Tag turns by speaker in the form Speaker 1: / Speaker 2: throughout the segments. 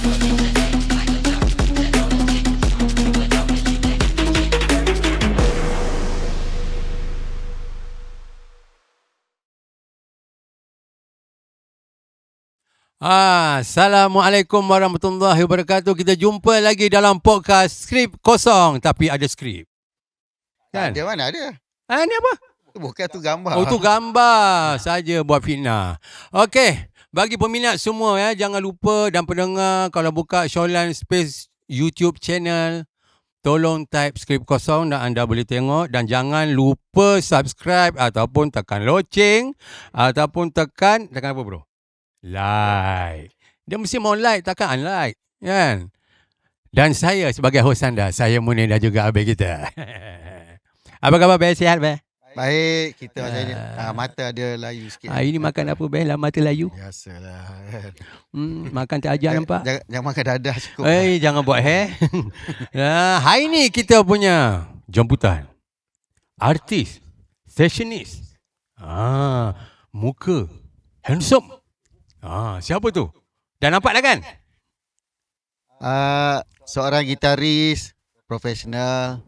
Speaker 1: Assalamualaikum warahmatullahi wabarakatuh. Kita jumpa lagi dalam podcast Skrip Kosong tapi ada skrip. Kan?
Speaker 2: Dia mana ada?
Speaker 1: Ni apa?
Speaker 2: Bukan tu gambar.
Speaker 1: Oh, tu gambar saja buat fitnah. Okey, bagi peminat semua jangan lupa dan pendengar kalau buka Sholan Space YouTube channel, tolong type Skrip Kosong dan anda boleh tengok, dan jangan lupa subscribe ataupun tekan loceng ataupun tekan apa bro? Like. Dia mesti mau like, takkan unlike, kan? Dan saya sebagai host anda, saya Munir dan juga Abel kita. Apa khabar Bel? Sihat Bel?
Speaker 2: Baik, kita mata ada layu sikit.
Speaker 1: Ini makan apa Bel? Mata layu?
Speaker 2: Biasalah.
Speaker 1: Makan tak ajar nampak?
Speaker 2: Jangan makan dadah cukup.
Speaker 1: Jangan buat hair. Hari ni kita punya jemputan artis, fashionist. Muka handsome. Siapa tu? Dah nampak dah kan?
Speaker 2: Seorang gitaris profesional.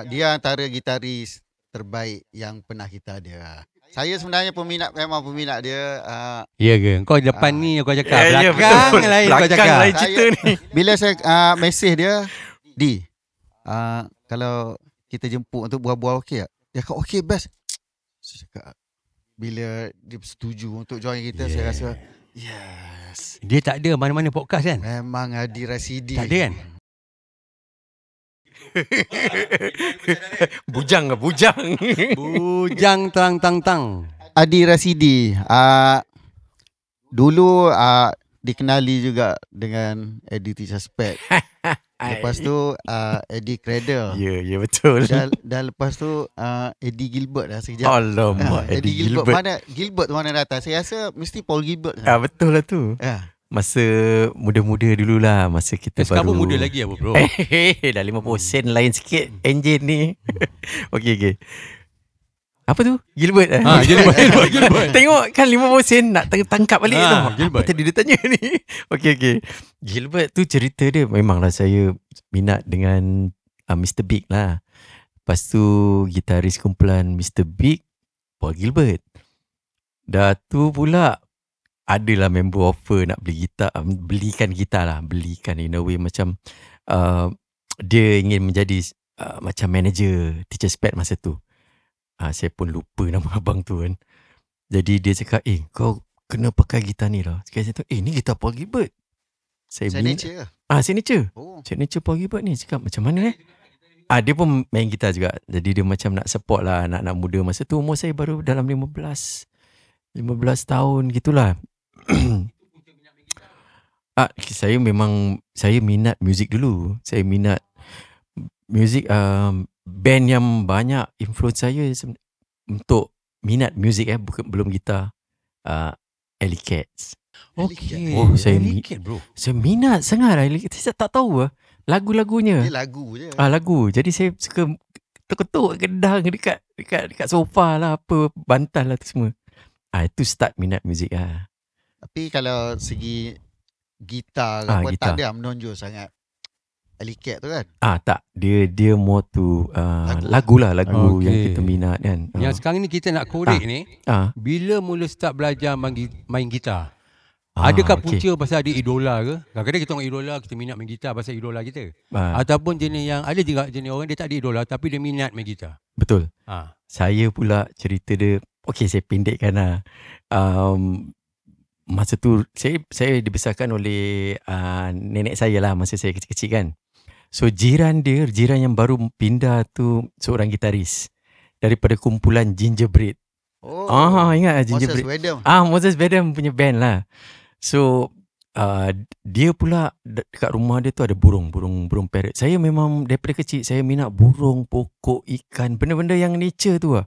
Speaker 2: Dia antara gitaris terbaik yang pernah kita ada. Saya sebenarnya memang peminat dia.
Speaker 1: Ya ke? Kau depan ni kau cakap, belakang
Speaker 3: betul.
Speaker 1: lain kau
Speaker 3: Belakang
Speaker 1: cakap.
Speaker 3: lain cerita ni.
Speaker 2: Bila saya mesej dia, kalau kita jemput untuk bual-bual okey tak? Dia kata okey best. Saya cakap, bila dia setuju untuk join kita, saya rasa yes.
Speaker 1: Dia tak ada mana-mana podcast kan?
Speaker 2: Memang Adi Rasidi.
Speaker 1: Tak ada kan?
Speaker 3: Bujang.
Speaker 1: Bujang tang.
Speaker 2: Adi Rasidi. Dulu dikenali juga dengan Eddie Teacher Spec. Lepas tu Eddie Cradle.
Speaker 3: Ya betul.
Speaker 2: Dan lepas tu Eddie Gilbert dah sekejap.
Speaker 3: Alamak, Eddie Gilbert.
Speaker 2: Mana Gilbert tu mana datang? Saya rasa mesti Paul Gilbert.
Speaker 3: Betul lah tu. Masa muda-muda dululah, masa kita baru.
Speaker 1: Sekarang muda lagi apa bro?
Speaker 3: Dah 50 sen lain sikit enjin ni. Okey. Apa tu? Gilbert.
Speaker 1: Gilbert.
Speaker 3: Tengok kan 50 sen nak tangkap balik tu.
Speaker 1: Gilbert.
Speaker 3: Apa tadi dia tanya ni? Okey. Gilbert tu cerita dia memanglah saya minat dengan Mr. Big lah. Lepas tu gitaris kumpulan Mr. Big, Paul Gilbert. Dah tu pula adalah member offer nak belikan gitar lah. Belikan in a way macam dia ingin menjadi macam manager Teacher Spec masa tu. Saya pun lupa nama abang tu kan. Jadi dia cakap, kau kena pakai gitar ni lah. Sekali saya tu, ni gitar Paul Gilbert.
Speaker 2: Signature.
Speaker 3: Signature.
Speaker 2: Oh.
Speaker 3: Signature Paul Gilbert ni. Cakap macam mana dia pun main gitar juga. Jadi dia macam nak support lah anak-anak muda. Masa tu umur saya baru dalam 15 tahun gitulah. Saya minat muzik dulu. Saya minat muzik, band yang banyak influence saya untuk minat muzik belum gitar. Alley Cats.
Speaker 1: Okey.
Speaker 3: Saya
Speaker 1: bro.
Speaker 3: Saya minat sangat Alley Cats. Saya tak tahu lagu-lagunya.
Speaker 2: Dia lagu je.
Speaker 3: Lagu. Jadi saya suka ketuk gedang dekat sofa lah, apa bantal lah tu semua. Itu start minat muzik lah.
Speaker 2: Tapi kalau segi gitar tak ada menonjol sangat Alley Cat tu kan?
Speaker 3: Tak. Dia more to lagu yang kita minat kan.
Speaker 1: Yang sekarang ni kita nak korek ni, bila mula start belajar main gitar? Adakah punca pasal ada idola ke? Kadang-kadang kita tengok idola, kita minat main gitar pasal idola kita. Ataupun jenis yang ada juga jenis orang dia tak ada idola tapi dia minat main gitar.
Speaker 3: Betul. Saya pula cerita dia, saya pendekkan lah. Masa tu saya dibesarkan oleh nenek saya lah masa saya kecil-kecil kan. So jiran yang baru pindah tu seorang gitaris daripada kumpulan Gingerbread. Ingat Gingerbread? Moses Vedem punya band lah. So dia pula dekat rumah dia tu ada burung parrot. Saya memang daripada kecil saya minat burung, pokok, ikan, benda-benda yang nature tu lah.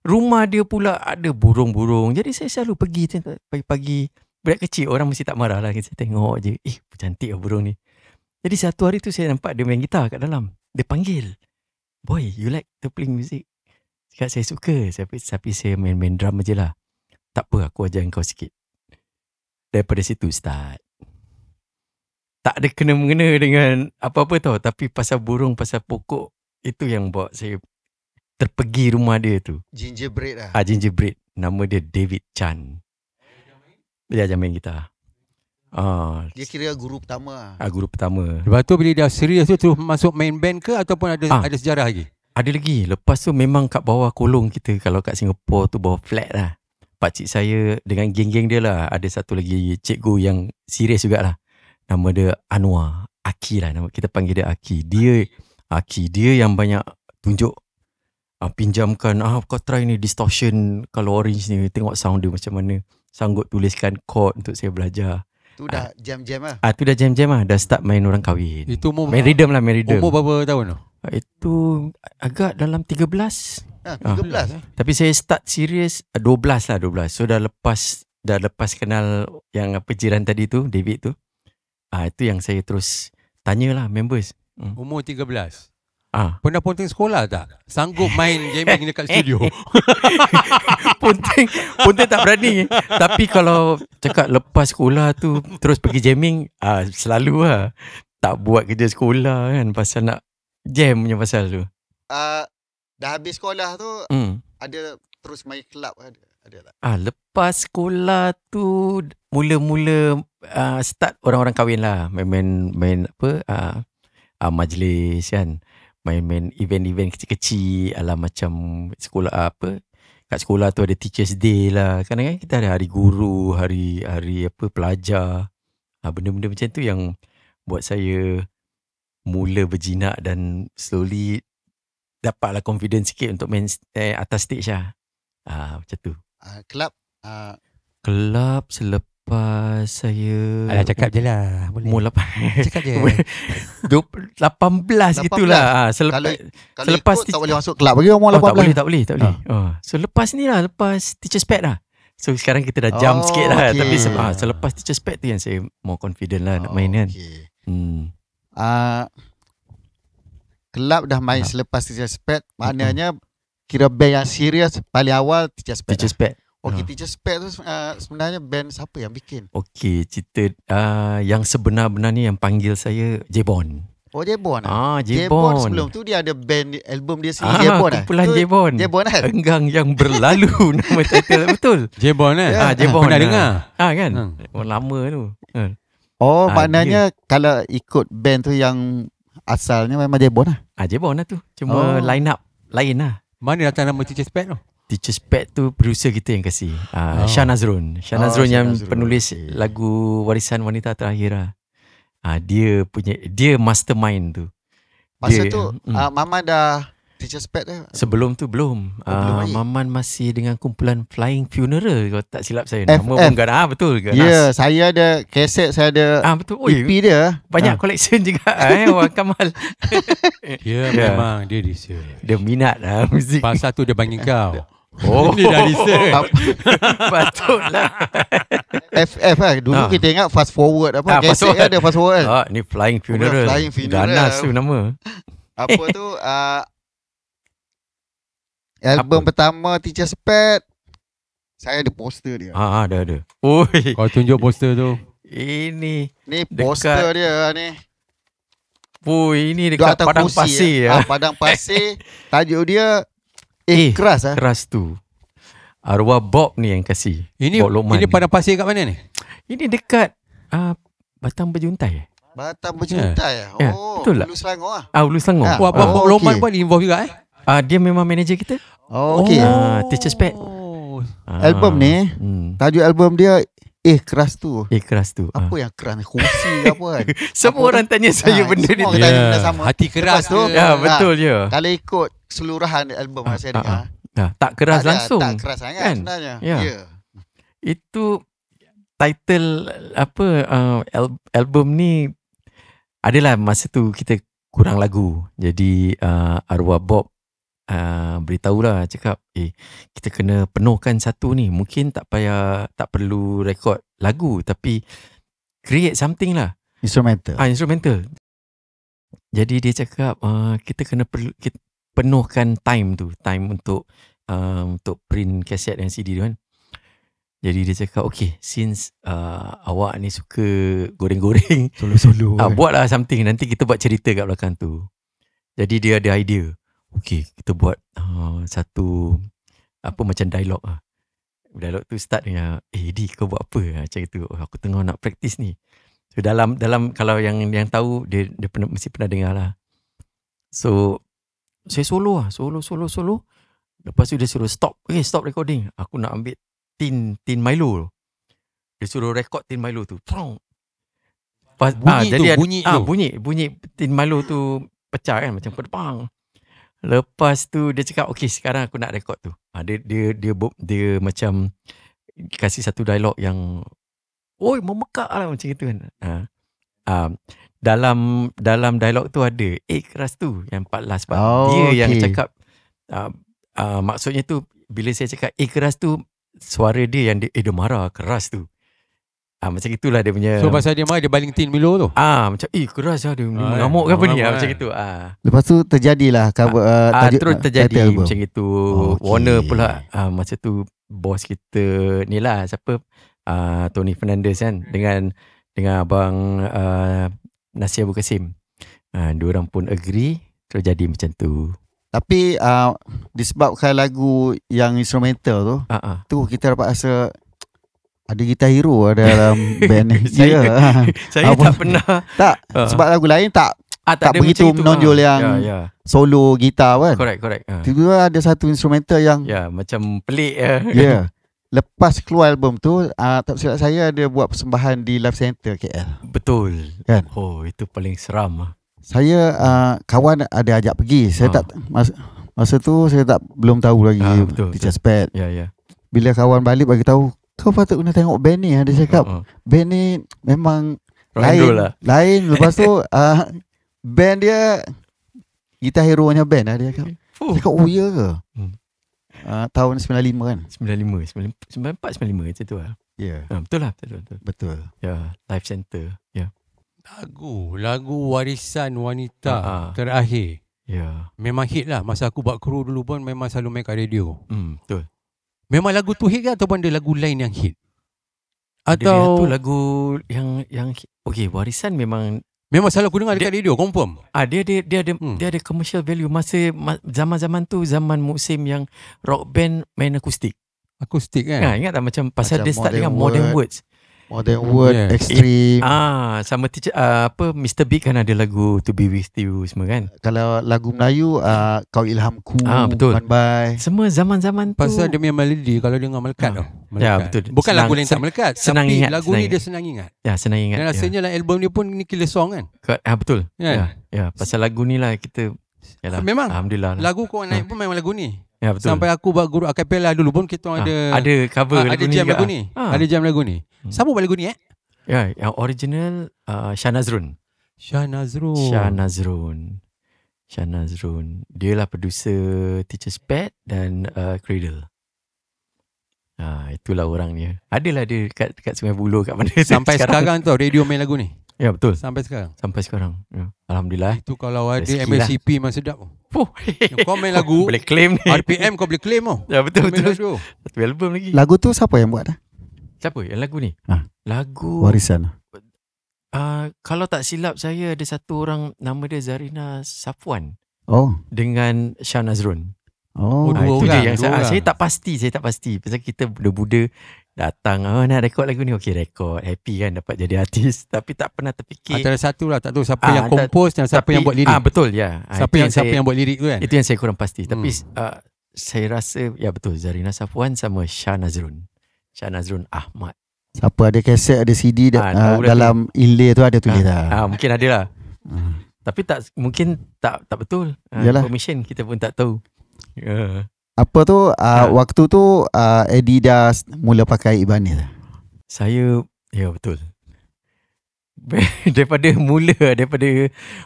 Speaker 3: Rumah dia pula ada burung-burung. Jadi saya selalu pergi pagi-pagi. Budak kecil orang mesti tak marah lah. Saya tengok je. Cantik lah burung ni. Jadi satu hari tu saya nampak dia main gitar kat dalam. Dia panggil, "Boy, you like to play music?" Cakap saya suka. Tapi saya main drum je lah. Tak apa, aku ajar kau sikit. Daripada situ start. tak ada kena-mengena dengan apa-apa tau. Tapi pasal burung, pasal pokok, itu yang buat saya terpergi rumah dia tu.
Speaker 2: Gingerbread lah.
Speaker 3: Gingerbread. Nama dia David Chan. Dia ajar main gitar.
Speaker 2: Dia kira guru pertama.
Speaker 3: Guru pertama.
Speaker 1: Lepas tu bila dah serius tu terus masuk main band ke ataupun ada sejarah lagi?
Speaker 3: Ada lagi. Lepas tu memang kat bawah kolong kita. Kalau kat Singapura tu bawah flat lah. Pakcik saya dengan geng-geng dia lah. Ada satu lagi cikgu yang serius jugalah. Nama dia Anwar. Aki lah. Kita panggil dia Aki. Dia yang banyak tunjuk. Pinjamkan. Kau try ni distortion. Kalau orange ni. Tengok sound dia macam mana. Sanggup tuliskan chord untuk saya belajar.
Speaker 2: Tu dah jam-jam lah.
Speaker 3: Tu dah jam-jam lah. Dah start main orang kahwin.
Speaker 1: Itu
Speaker 3: main rhythm lah, main rhythm.
Speaker 1: Umur berapa tahun tu?
Speaker 3: Itu agak dalam 13.
Speaker 2: 13.
Speaker 3: Tapi saya start serius 12 lah, 12. So dah lepas kenal yang jiran tadi tu, David tu. Itu yang saya terus tanyalah members.
Speaker 1: Umur 13.
Speaker 3: Pernah
Speaker 1: ponteng sekolah tak? Sanggup main jamming dekat studio?
Speaker 3: Ponteng tak berani. Tapi kalau cakap lepas sekolah tu terus pergi jamming, selalu lah. Tak buat kerja sekolah kan, pasal nak jam punya pasal tu.
Speaker 2: Dah habis sekolah tu ada terus main kelab ada tak?
Speaker 3: Lepas sekolah tu mula-mula start orang-orang kahwin lah. Main apa? Majlis kan. Main event-event kecil-kecil ala macam sekolah apa. Kat sekolah tu ada Teachers Day lah. Kadang-kadang kita ada hari guru, hari apa pelajar. Benda-benda macam tu yang buat saya mula berjinak dan slowly dapatlah confidence sikit untuk main atas stage lah. Macam tu. Kelab selepas saya...
Speaker 1: cakap je lah.
Speaker 3: Umur 8.
Speaker 1: Cakap je.
Speaker 3: 18 gitulah.
Speaker 2: Selepas tak boleh masuk kelab bagi umur 18.
Speaker 3: Tak boleh. So lepas ni lah, lepas Teacher's Pet lah. So sekarang kita dah jump sikit lah.
Speaker 2: Okay.
Speaker 3: Tapi selepas Teacher's Pet tu yang saya more confident lah nak main kan.
Speaker 2: Kelab dah main selepas Teacher's Pet. Maknanya kira band yang serius paling awal Teacher's Pet. Teacher's Pet tu sebenarnya band siapa yang bikin?
Speaker 3: Cerita yang sebenar-benarnya yang panggil saya J-Bon.
Speaker 2: J-Bon.
Speaker 3: J-Bon.
Speaker 2: Sebelum tu dia ada band album dia sendiri J-Bon.
Speaker 3: Kumpulan J-Bon.
Speaker 2: J-Bon kan?
Speaker 3: Enggang yang berlalu nama title betul.
Speaker 1: J-Bon
Speaker 3: J-Bon.
Speaker 1: Pernah dengar?
Speaker 3: Kan? Lama tu.
Speaker 2: Maknanya kalau ikut band tu yang asalnya memang J-Bon lah.
Speaker 3: J-Bon lah tu. Cuma line up lain lah.
Speaker 1: Mana datang nama Teacher's Pet tu?
Speaker 3: Teacher's Pet tu producer kita yang kasih. Shah Nazrun. Shah Nazrun yang penulis lagu Warisan Wanita Terakhir lah. Dia mastermind tu.
Speaker 2: Masa tu Mama dah Teacher's Pet dah?
Speaker 3: Sebelum tu belum. Maman masih dengan kumpulan Flying Funeral, kalau tak silap saya.
Speaker 2: Nama
Speaker 3: pun ganas. Betul ke?
Speaker 2: Ya, saya ada kaset, saya ada
Speaker 3: betul.
Speaker 2: EP dia.
Speaker 3: Banyak collection juga Wan Kamal.
Speaker 1: Memang dia research.
Speaker 3: Dia minat lah muzik.
Speaker 1: Pasal tu dia panggil kau.
Speaker 3: Dia dah research. Patutlah.
Speaker 2: FF lah. Dulu kita ingat fast forward apa. Kaset ada fast forward.
Speaker 3: Ni Flying Funeral. Ganas tu nama.
Speaker 2: Apa tu album pertama Teacher's Pet. Saya ada poster dia.
Speaker 3: Ada.
Speaker 1: Kau tunjuk poster tu.
Speaker 3: Ini
Speaker 2: poster dia ni.
Speaker 3: Ini dekat Padang Pasir.
Speaker 2: Padang Pasir. Tajuk dia keras lah.
Speaker 3: Keras tu. Arwah Bob ni yang kasih.
Speaker 1: Ini Padang Pasir kat mana ni?
Speaker 3: Ini dekat Batang Berjuntai.
Speaker 2: Batang Berjuntai.
Speaker 3: Betul tak?
Speaker 2: Hulu Selangor lah.
Speaker 3: Hulu Selangor.
Speaker 1: Bob Loman pun involve juga
Speaker 3: dia memang manager kita. Teacher's Pet.
Speaker 2: Album ni, tajuk album dia keras tu.
Speaker 3: Keras tu.
Speaker 2: Apa yang keras? Kursi ke apa kan?
Speaker 3: Semua orang tanya saya benda ni.
Speaker 2: Semua tanya benda sama.
Speaker 1: Hati keras tu.
Speaker 3: Betul je.
Speaker 2: Kalau ikut keseluruhan album saya dengar.
Speaker 3: Tak keras langsung.
Speaker 2: Tak keras sangat sebenarnya.
Speaker 3: Itu title apa album ni adalah masa tu kita kurang lagu. Jadi Arwah Bob beritahulah, cakap kita kena penuhkan satu ni. Mungkin tak perlu rekod lagu, tapi create something lah, instrumental. Jadi dia cakap kita kena penuhkan time untuk print kaset dan CD tu kan. Jadi dia cakap, okay, since awak ni suka goreng-goreng,
Speaker 2: Solo-solo.
Speaker 3: buatlah something. Nanti kita buat cerita kat belakang tu. Jadi dia ada idea. Okay, kita buat satu macam dialog lah. Dialog tu start dengan, Di, kau buat apa? Macam itu. Aku tengah nak practice ni. So dalam kalau yang tahu, dia mesti pernah dengar lah. So saya solo. Lepas tu dia suruh stop. Okay, stop recording. Aku nak ambil tin Milo. Dia suruh record tin Milo tu. Bunyi tin Milo tu pecah kan, macam pedepang. Lepas tu dia cakap, okay, sekarang aku nak record tu. Dia macam kasih satu dialog yang memekak lah macam itu kan. Dalam dialog tu ada keras tu yang part last part. Dia yang cakap, maksudnya tu bila saya cakap keras tu, suara dia yang dia marah keras tu. Macam itulah dia punya.
Speaker 1: So pasal dia marah, dia baling tin Milo tu.
Speaker 3: Macam keras lah, dia mengamuk ke apa ni, macam itu.
Speaker 2: Lepas tu terjadilah
Speaker 3: terus terjadi macam itu. Warner pula masa tu bos kita ni lah, siapa, Tony Fernandez kan, dengan abang Nasir Abu Kasim. Diorang pun agree, terus jadi macam tu.
Speaker 2: Tapi disebabkan lagu yang instrumental tu, tu kita dapat rasa ada gitar hero dalam band ni.
Speaker 3: Saya tak pernah.
Speaker 2: Sebab lagu lain tak begitu
Speaker 3: itu,
Speaker 2: menonjol yang solo gitar kan.
Speaker 3: Correct.
Speaker 2: Tiba-tiba ada satu instrumental yang
Speaker 3: macam pelik.
Speaker 2: Lepas keluar album tu, tak silap saya ada buat persembahan di Live Center KL.
Speaker 3: Betul
Speaker 2: kan?
Speaker 3: Itu paling seram.
Speaker 2: Saya kawan ada ajak pergi. Saya tak masa tu saya belum tahu lagi Teacher's Pet. Bila kawan balik bagi tahu, kau patut kena tengok band ni. Dia cakap band ni memang lain. Lepas tu band dia gitar hero-nya band dia cakap. Cakap ya ke? Tahun 95 kan?
Speaker 3: 94, 95 macam tu lah. Betul lah. Betul. Live Center.
Speaker 1: Lagu Warisan Wanita terakhir. Memang hit lah. Masa aku buat kru dulu pun memang selalu main kat radio.
Speaker 3: Betul.
Speaker 1: Memang lagu tu hit ke ataupun ada lagu lain yang hit?
Speaker 3: Atau tu lagu yang okay, Warisan memang
Speaker 1: selalu aku dengar dekat radio, confirm.
Speaker 3: Dia ada commercial value. Masa zaman-zaman tu, zaman musim yang rock band main akustik.
Speaker 1: Akustik kan?
Speaker 3: Ingat tak macam pasal dia start dengan Modern Words.
Speaker 2: Modern Word, Extreme.
Speaker 3: Sama teacher Mr. Big kan ada lagu To Be With You semua kan.
Speaker 2: Kalau lagu Melayu Kau Ilhamku,
Speaker 3: betul.
Speaker 2: Bye.
Speaker 3: Semua zaman-zaman tu.
Speaker 1: Pasal dia punya melodi kalau dengar melekat tau.
Speaker 3: Betul.
Speaker 1: Bukan lagu lain tak melekat,
Speaker 3: senang
Speaker 1: tapi
Speaker 3: ingat,
Speaker 1: lagu ni dia senang ingat.
Speaker 3: Senang ingat.
Speaker 1: Dan rasanya lah album dia pun ni killer song kan.
Speaker 3: Betul.
Speaker 1: Ya.
Speaker 3: Pasal lagu ni lah kita
Speaker 1: memang
Speaker 3: alhamdulillah lah.
Speaker 1: Lagu kau naik pun memang lagu ni.
Speaker 3: Betul.
Speaker 1: Sampai aku buat guru acapella dulu pun kita ada
Speaker 3: cover
Speaker 1: lagu ni. Ada jam lagu ni. Ada jam lagu ni. Siapa buat lagu ni
Speaker 3: yang original Shah Nazrun. Dia lah producer Teacher's Pet dan Cradle. Itulah orangnya. Adalah dia kat Sungai Buloh kat mana.
Speaker 1: Sampai sekarang tu radio main lagu ni.
Speaker 3: Ya betul.
Speaker 1: Sampai sekarang.
Speaker 3: Alhamdulillah.
Speaker 1: Itu kalau ada MSCP memang sedap. Kau main lagu
Speaker 3: boleh claim ni.
Speaker 1: RPM kau boleh claim tau.
Speaker 3: Ya betul. Satu album lagi.
Speaker 2: Lagu tu siapa yang buat dah?
Speaker 3: Siapa yang lagu ni? Lagu
Speaker 2: Warisan.
Speaker 3: Kalau tak silap saya ada satu orang nama dia Zarina Safwan. Dengan Shah Nazrun.
Speaker 1: Dua
Speaker 3: itu
Speaker 1: orang,
Speaker 3: je yang saya tak pasti. Pasal kita budak-budak datang nak rekod lagu ni. Okay, rekod. Happy kan dapat jadi artis. Tapi tak pernah terfikir.
Speaker 1: Antara satu lah. Tak tahu siapa yang compose dan siapa yang buat lirik.
Speaker 3: Betul ya.
Speaker 1: Siapa yang buat lirik tu kan.
Speaker 3: Itu yang saya kurang pasti. Tapi saya rasa betul. Zarina Safwan sama Shah Nazrun Ahmad.
Speaker 2: Siapa ada kaset, ada CD dalam inlay tu ada tulis dah.
Speaker 3: Mungkin ada lah. Tapi mungkin tak betul. Information kita pun tak tahu.
Speaker 2: Apa tu waktu tu Adidas mula pakai Ibanez.
Speaker 3: Saya betul. daripada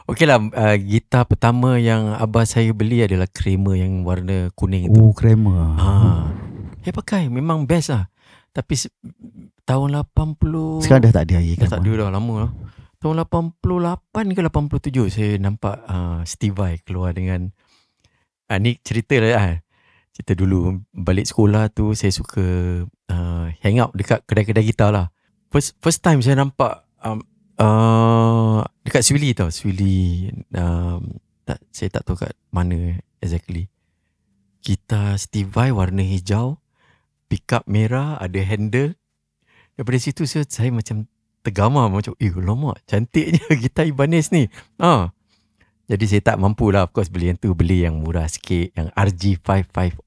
Speaker 3: okey lah, gitar pertama yang abah saya beli adalah Kramer yang warna kuning tu.
Speaker 2: Kramer.
Speaker 3: Dia pakai memang best lah. Tapi tahun 80
Speaker 2: sekarang dah tak ada lagi kan.
Speaker 3: Tak ada dah lama lah. Tahun 88 ke 87 saya nampak Steve Vai keluar dengan ni cerita lah. Cerita dulu balik sekolah tu saya suka hang out dekat kedai-kedai gitar lah. First time saya nampak dekat Swili tau. Swili saya tak tahu kat mana exactly. Gitar Steve Vai warna hijau, pickup merah, ada handle. Daripada situ saya macam tergamar, macam lama cantiknya gitar Ibanez ni. Jadi saya tak mampu lah, of course beli yang tu, beli yang murah sikit, yang RG550.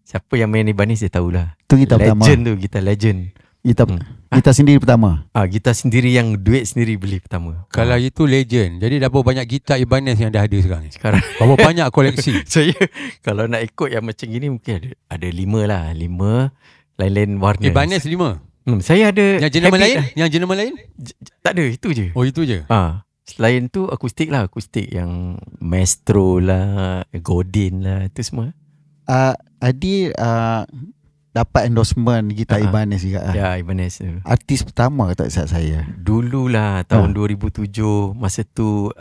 Speaker 3: Siapa yang main Ibanez dia tahulah.
Speaker 2: Tu gitar pertama.
Speaker 3: Legend tu, gitar legend.
Speaker 2: Gitar sendiri pertama.
Speaker 3: Gitar sendiri yang duit sendiri beli pertama.
Speaker 1: Kalau itu legend. Jadi dah berapa banyak gitar Ibanez yang dah ada sekarang ni?
Speaker 3: Sekarang
Speaker 1: berapa banyak koleksi?
Speaker 3: Saya kalau nak ikut yang macam gini mungkin ada 5 lah. 5 lain-lain warna.
Speaker 1: Ibanez 5.
Speaker 3: Saya ada.
Speaker 1: Yang jenama lain? Yang jenama lain?
Speaker 3: Tak ada, itu je.
Speaker 1: Oh, itu je.
Speaker 3: Selain tu akustik lah, akustik yang Maestro lah, Godin lah, itu semua.
Speaker 2: Adi dapat endorsement gitar Ibanez juga.
Speaker 3: Ya, Ibanez tu.
Speaker 2: Artis pertama tak silap saya.
Speaker 3: Dululah tahun 2007 masa tu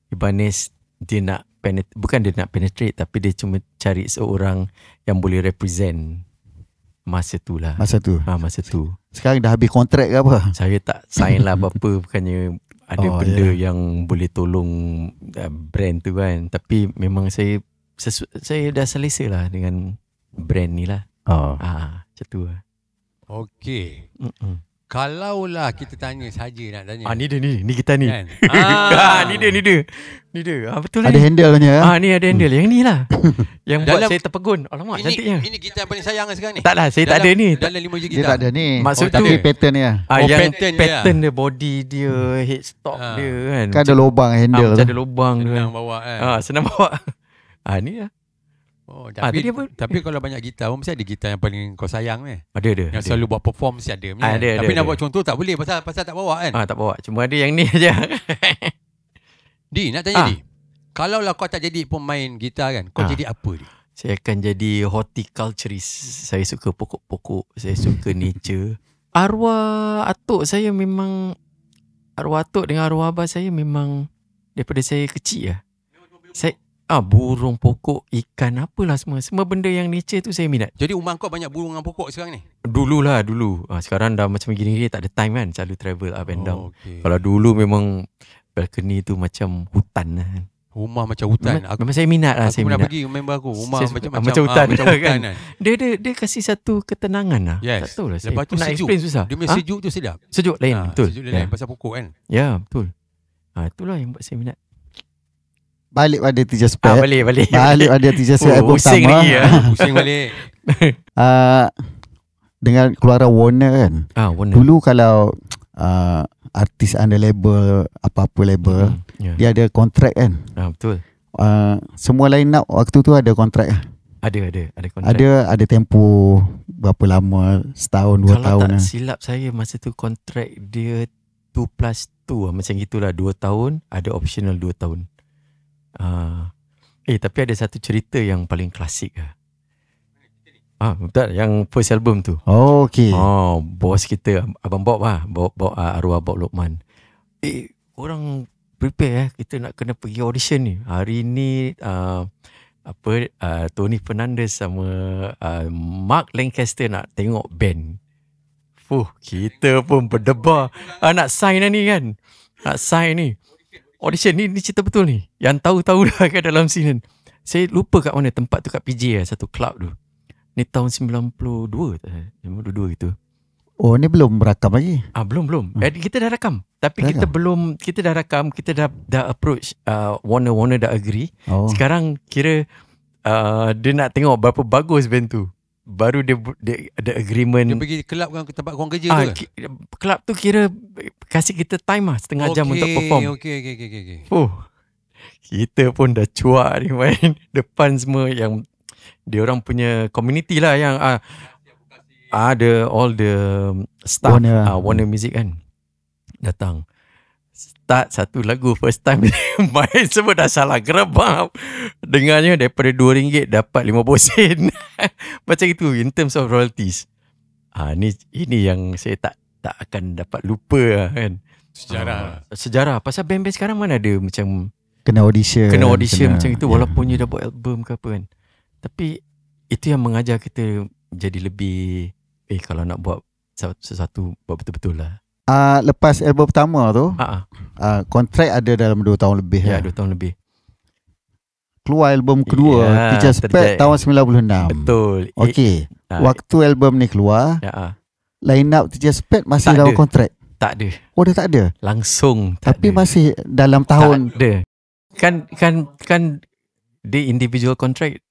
Speaker 3: Ibanez dia nak bukan dia nak penetrate, tapi dia cuma cari seorang yang boleh represent masa tu lah.
Speaker 2: Masa tu.
Speaker 3: Masa tu.
Speaker 2: Sekarang dah habis kontrak ke apa?
Speaker 3: Saya tak sign lah apa-apa, bukannya ada benda yang boleh tolong brand tu kan. Tapi memang saya dah selesa lah dengan brand ni lah. Macam tu lah.
Speaker 1: Okey. Kalaulah kita tanya saja nak tanya.
Speaker 3: Ni kita ni.
Speaker 1: Kan?
Speaker 3: Ni dia. Betul lah.
Speaker 2: Ada handle-nya.
Speaker 3: Ni ada handle. Yang ni lah. Yang buat saya terpegun. Alamak, cantiknya.
Speaker 1: Ini gitar yang paling sayang sekarang ni.
Speaker 3: Tak lah, saya tak ada ni.
Speaker 1: Dalam 5 je gitar.
Speaker 2: Dia tak ada ni.
Speaker 3: Maksud tu
Speaker 2: tapi pattern dia.
Speaker 3: yang
Speaker 1: pattern
Speaker 3: dia, body dia, headstock dia kan.
Speaker 2: Kan ada lubang handle.
Speaker 3: Macam ada lubang dia.
Speaker 1: Senang bawa kan.
Speaker 3: Senang bawa. Ni lah.
Speaker 1: Tapi kalau banyak gitar, mesti ada gitar yang paling kau sayang ni.
Speaker 3: Ada.
Speaker 1: Yang selalu buat perform mesti ada. Tapi nak buat contoh tak boleh pasal tak bawa kan.
Speaker 3: Tak bawa. Cuma ada yang ni aja.
Speaker 1: Di, nak tanya Di. Kalau lah kau tak jadi pemain gitar kan, kau jadi apa Di?
Speaker 3: Saya akan jadi horticulturist. Saya suka pokok-pokok, saya suka nature. Arwah atuk saya memang, arwah atuk dengan arwah abah saya memang daripada saya kecil lah. Saya burung, pokok, ikan, apalah semua benda yang nature tu saya minat.
Speaker 1: Jadi rumah kau banyak burung dengan pokok sekarang ni?
Speaker 3: Dulu. Sekarang dah macam gini tak ada time kan, selalu travel up and down.
Speaker 1: Okay.
Speaker 3: Kalau dulu memang balcony tu macam hutan lah.
Speaker 1: Rumah macam hutan.
Speaker 3: Memang saya minat lah.
Speaker 1: Aku pernah pergi member aku. Rumah
Speaker 3: macam hutan,
Speaker 1: macam hutan kan.
Speaker 3: Dia kasih satu ketenangan lah.
Speaker 1: Yes.
Speaker 3: Tak tahu lah.
Speaker 1: Lepas tu
Speaker 3: nak
Speaker 1: sejuk.
Speaker 3: explain susah.
Speaker 1: Dia punya sejuk tu sedap.
Speaker 3: Sejuk lain, betul.
Speaker 1: Sejuk lain pasal pokok kan.
Speaker 3: Ya, betul. Itulah yang buat saya minat.
Speaker 2: Balik pada teacher spec.
Speaker 3: Balik
Speaker 2: pada teacher spec album
Speaker 3: pusing
Speaker 2: pertama.
Speaker 3: lagi
Speaker 1: pusing balik.
Speaker 2: Dengan keluaran Warner kan.
Speaker 3: Warner.
Speaker 2: Dulu kalau artis under label, apa-apa label, dia ada kontrak kan.
Speaker 3: Betul.
Speaker 2: Semua line up waktu tu ada kontrak.
Speaker 3: Ada kontrak.
Speaker 2: Ada tempoh berapa lama, setahun, 2 tahun.
Speaker 3: Kalau tak silap saya masa tu kontrak dia 2+2 macam gitulah, 2 tahun, ada optional 2 tahun. Tapi ada satu cerita yang paling klasik lah. Betul, yang first album tu.
Speaker 2: Okay.
Speaker 3: Bos kita Abang Bob arwah Bob Lokman. Orang prepare kita nak kena pergi audition ni. Hari ni Tony Fernandez sama Mark Lancaster nak tengok band. Kita pun berdebar. Nak sign lah ni kan. Nak sign ni. Audition ni cerita betul ni. Yang tahu-tahu dah kat dalam scene. Saya lupa kat mana tempat tu, kat PJ lah, satu club tu. Ni tahun 92 gitu.
Speaker 2: Ni belum berakam lagi.
Speaker 3: Belum. Kita dah rakam. Tapi kita dah rakam, kita dah approach Warner dah agree. Sekarang kira dia nak tengok berapa bagus band tu. Baru dia ada agreement.
Speaker 1: Dia pergi club kan, tempat korang kerja tu.
Speaker 3: Club tu kira kasih kita time lah, setengah jam untuk perform.
Speaker 1: Okay.
Speaker 3: Kita pun dah cuak ni main depan semua yang dia orang punya community lah, yang ada all the staff Warner Music kan datang. Start satu lagu first time main semua dah salah gerebam. Dengarnya daripada RM2 dapat 50 sen. Macam itu in terms of royalties. Ini yang saya tak akan dapat lupa lah, kan. Sejarah. Pasal band-band sekarang mana ada macam
Speaker 2: kena audition
Speaker 3: macam itu, walaupun dia dah buat album ke apa kan. Tapi itu yang mengajar kita jadi lebih kalau nak buat sesuatu buat betul-betul lah.
Speaker 2: Lepas album pertama tu, kontrak ada dalam 2 tahun lebih.
Speaker 3: Ya, 2 tahun lebih.
Speaker 2: Keluar album kedua, Teacher's Pet tahun 96.
Speaker 3: Betul.
Speaker 2: Okey. Waktu album ni keluar, line up Teacher's Pet masih dalam kontrak?
Speaker 3: Tak ada.
Speaker 2: Oh, dah tak ada?
Speaker 3: Langsung tak
Speaker 2: Tapi
Speaker 3: ada.
Speaker 2: Masih dalam tahun.
Speaker 3: Tak ada. Kan the individual contract.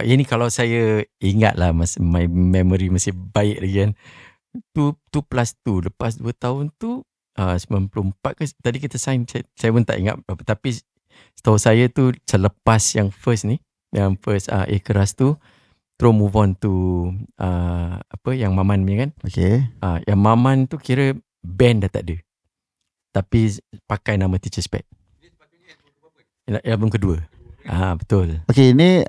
Speaker 3: Ini kalau saya ingat lah, my memory masih baik lagi kan. 2+2 lepas 2 tahun tu 94 ke tadi kita sign, saya pun tak ingat berapa, tapi setahu saya tu selepas yang first Ikhlas tu terus move on to yang Maman ni kan.
Speaker 2: Okay.
Speaker 3: Yang Maman tu kira band dah tak ada, tapi pakai nama Teacher's Pet. Album kedua. Betul.
Speaker 2: Okay, ni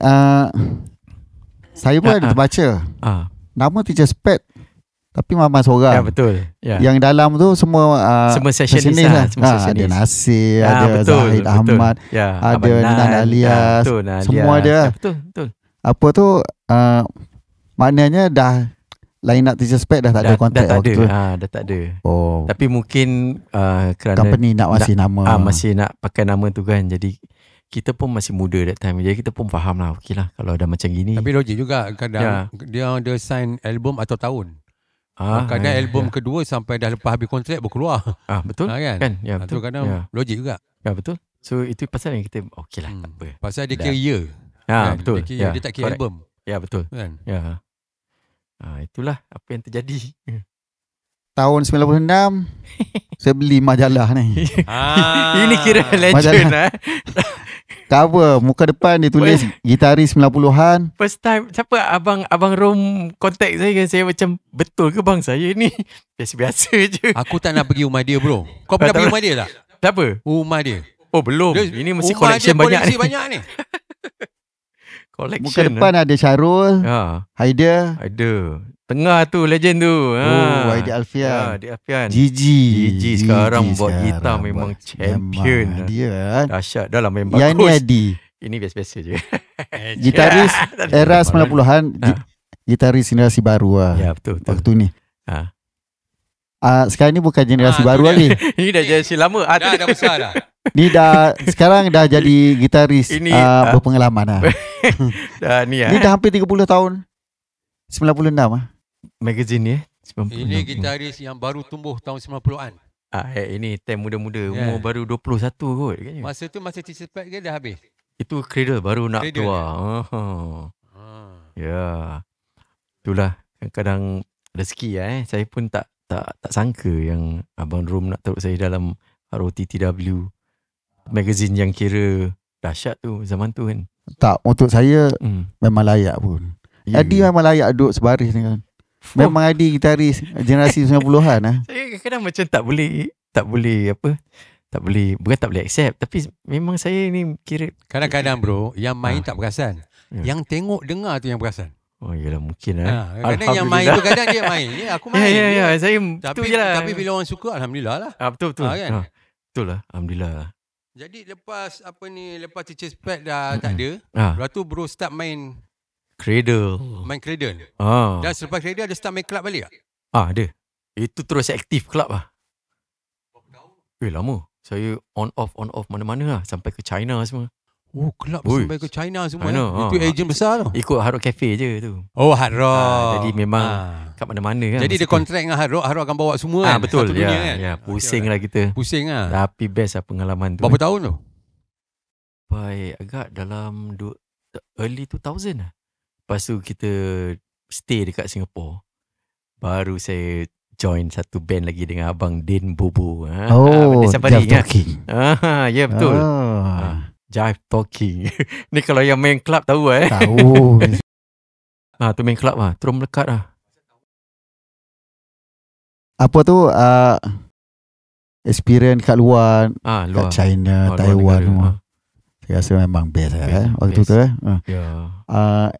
Speaker 2: saya pun ada terbaca nama Teacher's Pet tapi Maman seorang.
Speaker 3: Ya, betul. Ya.
Speaker 2: Yang dalam tu semua
Speaker 3: sessionis
Speaker 2: lah. Ada Nasir, ada
Speaker 3: betul,
Speaker 2: Zahid
Speaker 3: betul.
Speaker 2: Ahmad,
Speaker 3: Ya,
Speaker 2: ada Nan Alias, semua ada.
Speaker 3: Betul.
Speaker 2: Apa tu maknanya dah line up Teacher's Pet dah tak ada kontrak waktu tu.
Speaker 3: Dah tak ada.
Speaker 2: Oh.
Speaker 3: Tapi mungkin kerana
Speaker 2: company nak masih nama.
Speaker 3: Masih nak pakai nama tu kan. Jadi kita pun masih muda that time. Jadi kita pun faham lah. Okey lah kalau dah macam gini.
Speaker 1: Tapi logik juga kadang dia sign album atau tahun. Kadang album kedua sampai dah lepas habis kontrak baru keluar.
Speaker 2: Betul.
Speaker 3: Kan? Ya, betul.
Speaker 1: Kadang logik juga.
Speaker 3: Ya, betul. So itu pasal yang kita okey lah, tak apa.
Speaker 1: Pasal dia kira year.
Speaker 3: Kan? Betul.
Speaker 1: Dia tak kira album.
Speaker 3: Ya, betul.
Speaker 1: Kan?
Speaker 3: Ya. Itulah apa yang terjadi.
Speaker 2: Tahun 96 saya beli majalah ni.
Speaker 3: Ini kira legend
Speaker 2: cover muka depan dia tulis gitaris 90-an.
Speaker 3: First time siapa abang Rom contact saya kan, saya macam betul ke bang saya ni biasa-biasa je.
Speaker 1: Aku tak nak pergi rumah dia bro. Kau pernah pergi rumah dia tak?
Speaker 3: Siapa?
Speaker 1: Rumah dia.
Speaker 3: Oh belum. Ini mesti
Speaker 1: collection banyak ni.
Speaker 3: Collection.
Speaker 2: Muka depan ada Syarul, Haider.
Speaker 3: Tengah tu legend tu.
Speaker 2: Wahidi Alfian.
Speaker 3: Gigi sekarang buat gitar memang champion.
Speaker 2: Dia
Speaker 3: dahsyat dah lah, main bagus.
Speaker 2: Yang ni Adi.
Speaker 3: Ini biasa-biasa je.
Speaker 2: Gitaris era 90-an, gitaris generasi baru lah.
Speaker 3: Ya, betul.
Speaker 2: Waktu ni. Sekarang ni bukan generasi baru lagi.
Speaker 3: Ini dah generasi lama.
Speaker 1: Dah besar dah.
Speaker 2: Ni sekarang dah jadi gitaris berpengalaman lah. Ni dah hampir 30 tahun. 96
Speaker 3: magazine ni
Speaker 1: 96. Ini gitaris yang baru tumbuh tahun 90-an.
Speaker 3: Ini time muda-muda, umur baru 21 kot kan.
Speaker 1: Masa tu masa Teacher's Pet ke dah habis?
Speaker 3: Itu Cradle baru nak keluar. Ya. Itulah kadang rezeki saya pun tak sangka yang Abang Rom nak taruh saya dalam ROTTW magazine yang kira dahsyat tu zaman tu kan.
Speaker 2: Tak, untuk saya memang layak pun. Adi memang layak duduk sebaris dengan. Memang Adi gitaris generasi 90-an.
Speaker 3: Saya kadang-kadang macam tak boleh bukan tak boleh accept, tapi memang saya ni kira
Speaker 1: kadang-kadang bro, yang main tak perasan. Yang tengok dengar tu yang perasan.
Speaker 3: Oh iyalah mungkin
Speaker 1: kadang yang main tu kadang dia main. Ya aku main.
Speaker 3: Ya saya
Speaker 1: tapi bila orang suka alhamdulillah lah.
Speaker 3: Betul.
Speaker 1: Kan?
Speaker 3: Betul lah, alhamdulillah.
Speaker 1: Jadi lepas Teacher's Pet dah tak ada, lepas tu bro start main
Speaker 3: Cradle.
Speaker 1: Main Cradle. Dan selepas Cradle ada start main club balik tak?
Speaker 3: Ada. Itu terus aktif club lah. Lama. Saya on off mana-mana lah. Sampai ke China semua.
Speaker 1: Club sampai ke China semua. Itu agent besar tu.
Speaker 3: Ikut Hard Rock Cafe je tu.
Speaker 1: Hard Rock.
Speaker 3: Jadi memang kat mana-mana kan.
Speaker 1: Jadi dia kontrak dengan Hard Rock akan bawa semua kan.
Speaker 3: Betul.
Speaker 1: Satu dunia kan.
Speaker 3: Pusing lah kita. Tapi best lah pengalaman tu.
Speaker 1: Berapa tahun tu?
Speaker 3: Agak dalam early 2000 lah. Lepas tu kita stay dekat Singapore. Baru saya join satu band lagi dengan Abang Din Bobo.
Speaker 2: Jive Talking.
Speaker 3: Ya betul. Jive Talking. Ni kalau yang main club tahu
Speaker 2: Tahu.
Speaker 3: Tu main club terus melekat lah.
Speaker 2: Apa tu experience kat luar, kat China, Taiwan semua. Saya rasa memang best waktu tu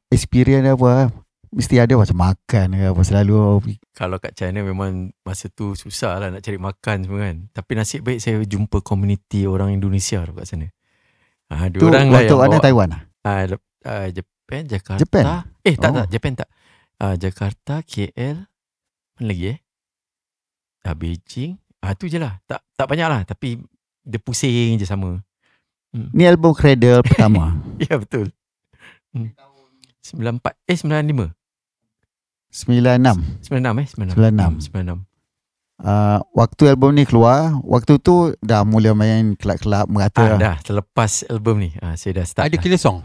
Speaker 2: experience apa mesti ada macam makan ke apa selalu.
Speaker 3: Kalau kat China memang masa tu susah lah nak cari makan semua kan. Tapi nasib baik saya jumpa komuniti orang Indonesia kat sana.
Speaker 2: Diorang lah yang bawa. Taiwan
Speaker 3: Jakarta.
Speaker 2: Japan?
Speaker 3: Tak, Japan tak. Jakarta, KL, mana lagi Beijing. Tu je lah. Tak banyak lah. Tapi dia pusing je sama.
Speaker 2: Ni album Cradle pertama.
Speaker 3: Ya, betul. 95.
Speaker 2: 96.
Speaker 3: 96.
Speaker 2: Waktu album ni keluar, waktu tu dah mula main kelab-kelab merata.
Speaker 3: Dah selepas album ni saya dah start.
Speaker 1: Ada killer song?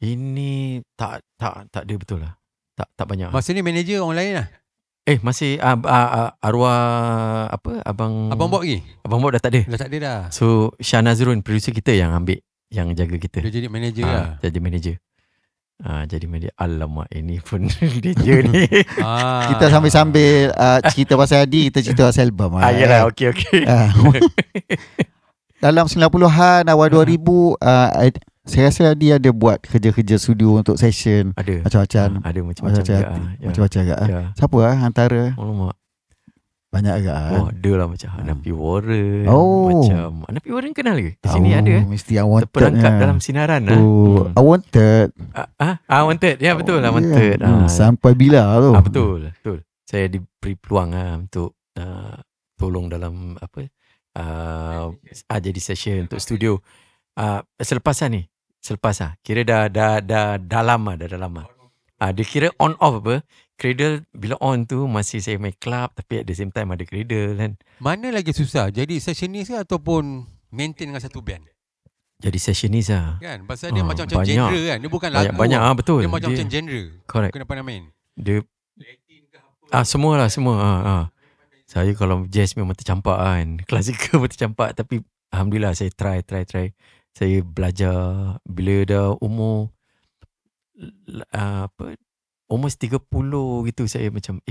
Speaker 3: Ini tak ada betul lah. Tak banyak.
Speaker 1: Masa ni manager orang lain lah.
Speaker 3: Masih arwah Abang
Speaker 1: Bob lagi?
Speaker 3: Abang Bob dah tak ada.
Speaker 1: Dah tak ada dah.
Speaker 3: So Shah Nazrun, producer kita yang ambil, yang jaga kita.
Speaker 1: Dia jadi manager lah.
Speaker 3: Jadi manager. Jadi manager. Alamak, ini pun dia ni.
Speaker 2: Kita sambil-sambil cerita pasal Adi, kita cerita pasal album.
Speaker 3: Yalah, okey.
Speaker 2: Dalam 90-an, awal 2000, saya rasa dia ada buat kerja-kerja studio untuk session.
Speaker 3: Ada.
Speaker 2: Macam-macam.
Speaker 3: Ada macam-macam
Speaker 2: Macam-macam Siapa antara? Banyak agak.
Speaker 3: Ada lah macam Hanafi Warren.
Speaker 2: Macam
Speaker 3: Hanafi Warren kenal ke? Di sini ada.
Speaker 2: Mesti Unwanted.
Speaker 3: Terperangkap dalam sinaran.
Speaker 2: Unwanted.
Speaker 3: Wanted. Ya, betul lah, Wanted.
Speaker 2: Sampai bila tu?
Speaker 3: Betul. Saya diberi peluang untuk tolong dalam jadi session untuk studio. Selepas kira dah lama. Dia kira on off Cradle bila on tu masih saya main club, tapi at the same time ada Cradle kan.
Speaker 1: Mana lagi susah, jadi sessionist ataupun maintain dengan satu band?
Speaker 3: Jadi sessionist
Speaker 1: kan, pasal dia macam-macam genre kan. Dia bukan lagu
Speaker 3: banyak betul.
Speaker 1: Dia macam-macam genre.
Speaker 3: Correct.
Speaker 1: Kena pandai main.
Speaker 3: Dia semua. Saya kalau jazz memang tercampak kan. Klasikal pun tercampak, tapi alhamdulillah saya try. Saya belajar bila dah umur almost 30 gitu, saya macam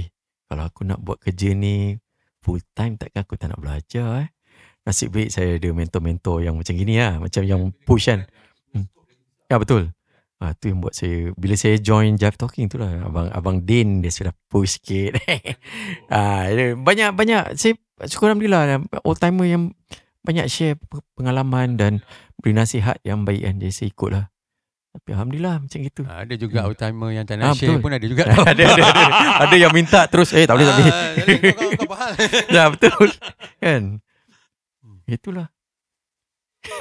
Speaker 3: kalau aku nak buat kerja ni full time, takkan aku tak nak belajar. Nasib baik saya ada mentor-mentor yang macam gini macam yang push kan. Ya, betul. Tu yang buat saya, bila saya join Jive Talking tu lah, Abang Din dia sudah push sikit. Banyak saya syukur alhamdulillah, old timer yang banyak share pengalaman dan beri nasihat yang baik kan. Jadi saya ikut lah. Tapi alhamdulillah macam gitu.
Speaker 1: Ada juga old timer yang tak nak share pun ada juga.
Speaker 3: Ada yang minta terus tak boleh.
Speaker 1: Kau faham.
Speaker 3: Ya, betul. Kan. Itulah.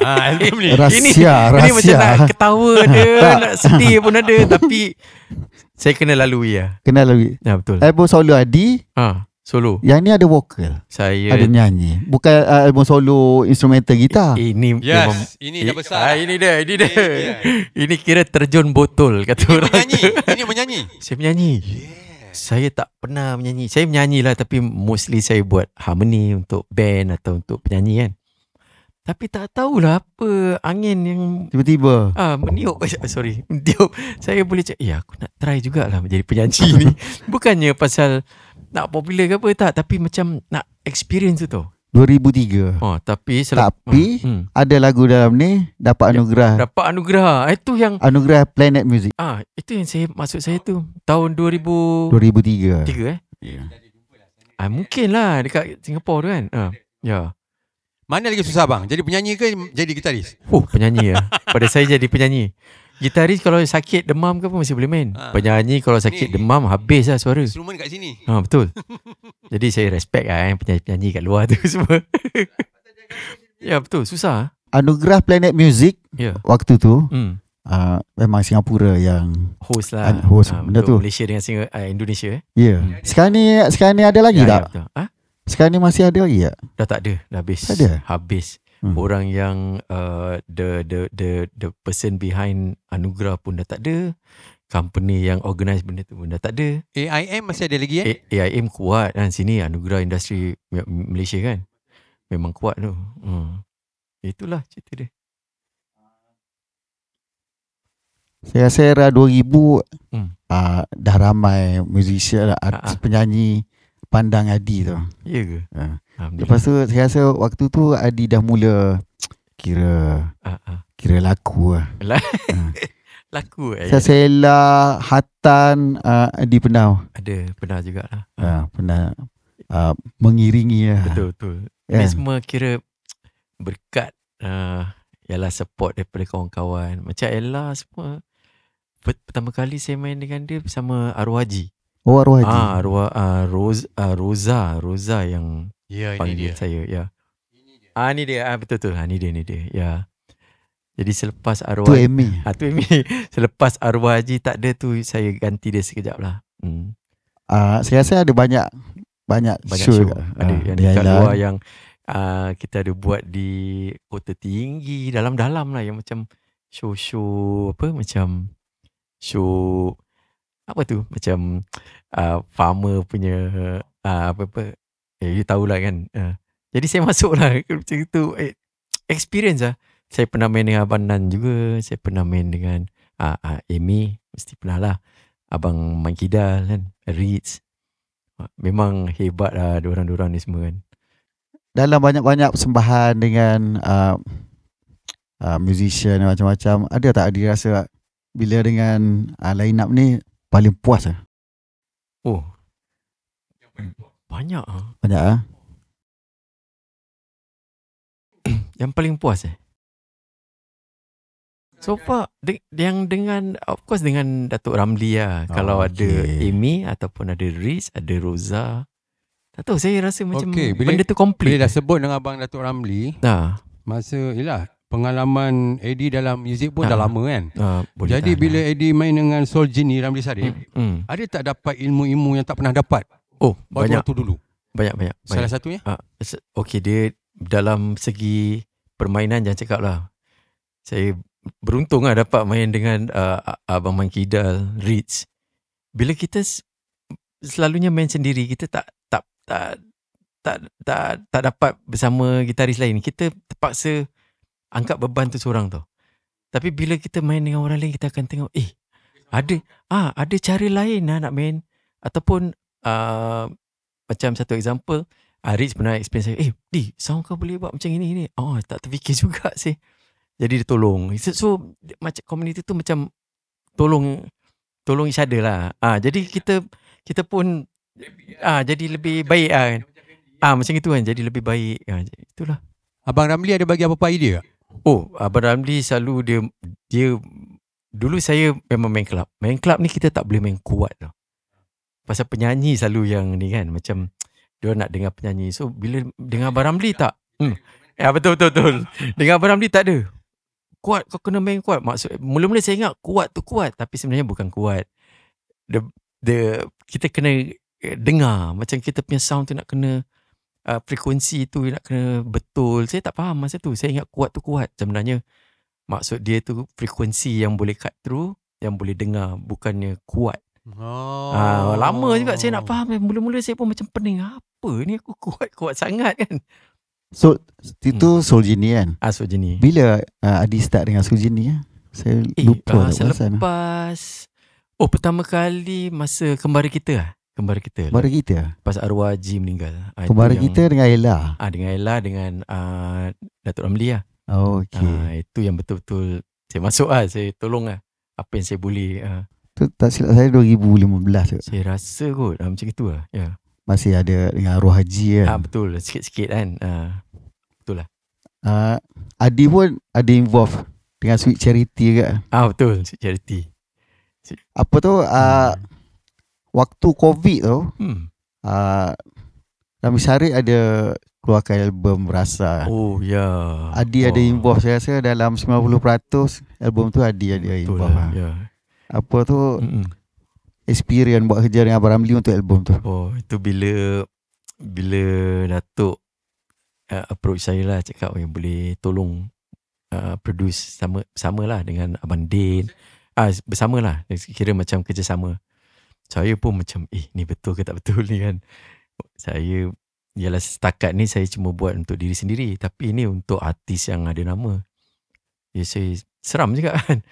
Speaker 2: Rahsia.
Speaker 3: Ini macam nak ketawa ada, nak sedih pun ada, tapi saya kena lalui ya.
Speaker 2: Ya,
Speaker 3: betul.
Speaker 2: Album solo Adi.
Speaker 3: Solo.
Speaker 2: Yang ni ada vokal.
Speaker 3: Saya
Speaker 2: ada nyanyi. Bukan album solo instrumental gitar.
Speaker 3: Ini
Speaker 1: memang, ini dah besar.
Speaker 3: Ini dia. Ini kira terjun botol kata orang.
Speaker 1: Ini menyanyi.
Speaker 3: Saya menyanyi. Saya tak pernah menyanyi. Saya menyanyi lah, tapi mostly saya buat harmony untuk band atau untuk penyanyi kan. Tapi tak tahulah apa angin yang
Speaker 2: tiba-tiba
Speaker 3: meniup. Meniup. Saya boleh cakap, aku nak try jugalah menjadi penyanyi ni. Bukannya pasal nak popular ke apa, tak, tapi macam nak experience tu.
Speaker 2: 2003.
Speaker 3: Tapi
Speaker 2: ada lagu dalam ni dapat anugerah.
Speaker 3: Dapat anugerah. Itu yang
Speaker 2: anugerah Planet Music.
Speaker 3: Itu yang maksud saya tu tahun 2003. Mungkin lah dekat Singapura tu kan. Ya.
Speaker 1: Mana lagi susah bang? Jadi penyanyi ke jadi gitaris?
Speaker 3: Penyanyi pada saya jadi penyanyi. Gitaris kalau sakit demam ke pun masih boleh main. Penyanyi kalau sakit demam habis lah suara.
Speaker 1: Instrumen kat sini.
Speaker 3: Betul. Jadi saya respect lah penyanyi-penyanyi kat luar tu semua. Ya, betul, susah.
Speaker 2: Anugerah Planet Music waktu tu memang Singapura yang
Speaker 3: host lah.
Speaker 2: Benda tu
Speaker 3: Malaysia dengan Indonesia.
Speaker 2: Sekarang ni ada lagi tak? Sekarang ni masih ada lagi tak?
Speaker 3: Dah tak ada. Dah habis. Habis. Orang yang the person behind anugerah pun dah tak ada. Company yang organize benda tu pun dah tak ada.
Speaker 1: AIM masih ada lagi
Speaker 3: AIM kuat kan. Sini anugerah industri Malaysia kan, memang kuat tu. Itulah cerita dia.
Speaker 2: Saya rasa era 2000 dah ramai musician, artis, penyanyi pandang Adi tu.
Speaker 3: Ya ke?
Speaker 2: Lepas tu saya rasa waktu tu Adi dah mula kira laku lah.
Speaker 3: Laku
Speaker 2: Sela, Hatan, Adi pernah
Speaker 3: jugalah.
Speaker 2: Pernah mengiringi lah.
Speaker 3: Betul. Ini semua kira berkat ialah support daripada kawan-kawan. Macam Ella semua pertama kali saya main dengan dia bersama Arwah Haji.
Speaker 2: Oh, Arwah Haji.
Speaker 3: Roza yang panggil saya. Ya. Ni dia. Betul. Ni dia. Ya. Jadi selepas Arwah
Speaker 2: Tu Amy.
Speaker 3: Tu Amy. Selepas Arwah Haji tak ada tu, saya ganti dia sekejap lah.
Speaker 2: Saya rasa ada banyak show.
Speaker 3: Ada yang dekat luar yang kita ada buat di Kota Tinggi, dalam-dalam lah, yang macam show apa, macam show apa tu, macam farmer punya apa-apa. You tahulah kan. Jadi saya masuk lah macam itu. Experience lah. Saya pernah main dengan Abang Nan juga. Saya pernah main dengan Amy. Mesti pernah lah. Abang Mankidal kan. Ritz. Memang hebat lah diorang ni semua kan.
Speaker 2: Dalam banyak-banyak persembahan dengan musician macam-macam, ada tak dia rasa bila dengan line up ni paling puas lah?
Speaker 3: Oh, banyak
Speaker 2: Banyak ah.
Speaker 3: Yang paling puas so far yang dengan, of course, dengan Datuk Ramli lah. Kalau ada Amy ataupun ada Riz, ada Roza, tak tahu, saya rasa macam benda tu komplit.
Speaker 1: Bila dah sebut dengan Abang Datuk Ramli, masa pengalaman Eddie dalam muzik pun dah lama kan. Jadi bila Eddie main dengan Soul Genie Ramli Sarip, ada tak dapat ilmu-ilmu yang tak pernah dapat?
Speaker 3: Banyak.
Speaker 1: Waktu dulu.
Speaker 3: Banyak.
Speaker 1: Salah satunya?
Speaker 3: Dia dalam segi permainan, jangan cakap lah. Saya beruntung lah dapat main dengan Abang Mankidal, Ritz. Bila kita selalunya main sendiri, kita tak dapat bersama gitaris lain. Kita terpaksa angkat beban tu seorang tau. Tapi bila kita main dengan orang lain, kita akan tengok ada cara lain nak main. Ataupun macam satu example, Ritz pernah explain saya, sound kau boleh buat macam ini. Tak terfikir juga sih. Jadi dia tolong. So macam community tu macam tolong each other lah. Jadi kita pun jadi lebih baik kan. Macam itu kan, jadi lebih baik. Itulah.
Speaker 1: Abang Ramli ada bagi apa-apa idea?
Speaker 3: Abang Ramli selalu dia dulu saya memang main club. Main club ni kita tak boleh main kuat tau. Pasal penyanyi selalu yang ni kan, macam dia nak dengar penyanyi. So bila dengar Abang Ramli tak. Betul. Dengan Abang Ramli tak ada. Kuat, kau kena main kuat. Maksud mula-mula saya ingat kuat tu kuat, tapi sebenarnya bukan kuat. Kita kena dengar, macam kita punya sound tu nak kena frekuensi tu nak kena betul. Saya tak faham masa tu. Saya ingat kuat tu kuat. Sebenarnya maksud dia tu frekuensi yang boleh cut through, yang boleh dengar, bukannya kuat. Lama juga saya nak faham. Mula-mula saya pun macam pening, apa ni aku kuat sangat kan.
Speaker 2: So itu Soul Genie kan?
Speaker 3: Soul Genie.
Speaker 2: Bila Adi start dengan Soul Genie? Saya lupa
Speaker 3: selepas pertama kali masa Kembara Kita. Pas Arwah Haji meninggal.
Speaker 2: Kembara Kita dengan Ella.
Speaker 3: Dengan Ella, dengan Datuk Ramli lah. Itu yang betul-betul saya masuk saya tolong apa yang saya boleh.
Speaker 2: Tu tak silap saya 2015
Speaker 3: Saya rasa kot macam itu lah.
Speaker 2: Masih ada dengan Arwah Haji kan.
Speaker 3: Betul, sikit-sikit kan. Betul lah.
Speaker 2: Adi pun ada involve dengan Sweet Charity ke?
Speaker 3: Betul, Sweet Charity.
Speaker 2: Apa tu waktu COVID tu Ramli Sarip ada keluarkan album Rasa. Adi ada involve. Saya rasa dalam 90% album tu Adi ada involve lah. Apa tu experience buat kerja dengan Abang Ramli untuk album tu?
Speaker 3: Itu bila Datuk approach saya lah, cakap boleh tolong produce sama lah dengan Abang Din. Bersama lah, kira macam kerjasama. Saya pun macam ni betul ke tak betul ni kan. Saya ialah setakat ni saya cuma buat untuk diri sendiri, tapi ini untuk artis yang ada nama. Saya seram juga kan.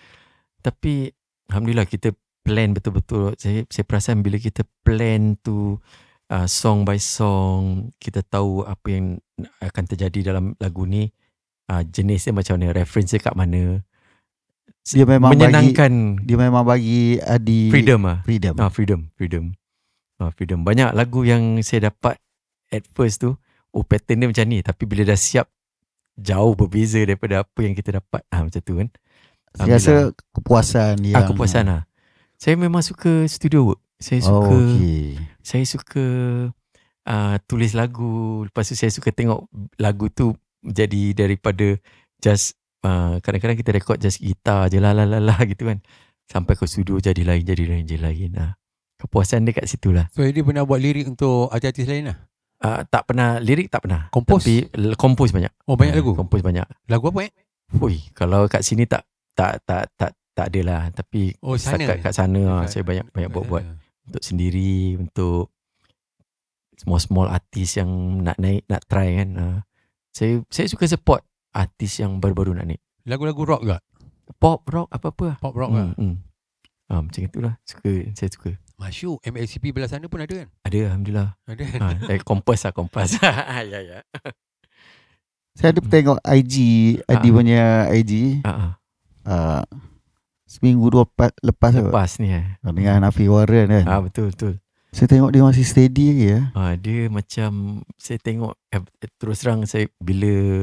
Speaker 3: Tapi alhamdulillah kita plan betul-betul. Saya perasan bila kita plan tu song by song, kita tahu apa yang akan terjadi dalam lagu ni, jenis dia macam mana, reference dia kat mana.
Speaker 2: Dia memang
Speaker 3: menyenangkan.
Speaker 2: Dia memang bagi Adi
Speaker 3: freedom. Banyak lagu yang saya dapat at first tu, pattern dia macam ni, tapi bila dah siap jauh berbeza daripada apa yang kita dapat. Macam tu kan.
Speaker 2: Saya rasa kepuasan yang
Speaker 3: kepuasan lah. Saya memang suka studio work. Saya suka tulis lagu. Lepas tu saya suka tengok lagu tu jadi daripada just kadang-kadang kita rekod just gitar je lah gitu kan. Sampai ke studio jadi lain. Kepuasan dia kat situ lah.
Speaker 1: So dia pernah buat lirik untuk artis lain lah?
Speaker 3: Tak pernah. Lirik tak pernah.
Speaker 1: Kompos?
Speaker 3: Tapi kompos banyak.
Speaker 1: Oh, banyak lagu?
Speaker 3: Kompos banyak.
Speaker 1: Lagu apa
Speaker 3: Kalau kat sini tak ada lah. Tapi
Speaker 1: sana.
Speaker 3: kat sana saya banyak buat untuk sendiri, untuk small artis yang nak naik, nak try kan. Saya suka support artis yang baru-baru nak naik.
Speaker 1: Lagu-lagu rock ke?
Speaker 3: Pop, rock, apa-apa.
Speaker 1: Pop rock lah.
Speaker 3: Macam itulah. Saya suka.
Speaker 1: Masyuk, MLCP belah sana pun ada kan?
Speaker 3: Ada, Alhamdulillah.
Speaker 1: Ada.
Speaker 3: Kompas. Ya.
Speaker 2: Saya ada tengok IG, Adi punya IG. Seminggu dua lepas
Speaker 3: ni
Speaker 2: dengan Nafi Warren kan.
Speaker 3: Betul.
Speaker 2: Saya tengok dia masih steady lagi ya.
Speaker 3: Dia macam saya tengok terus terang saya bila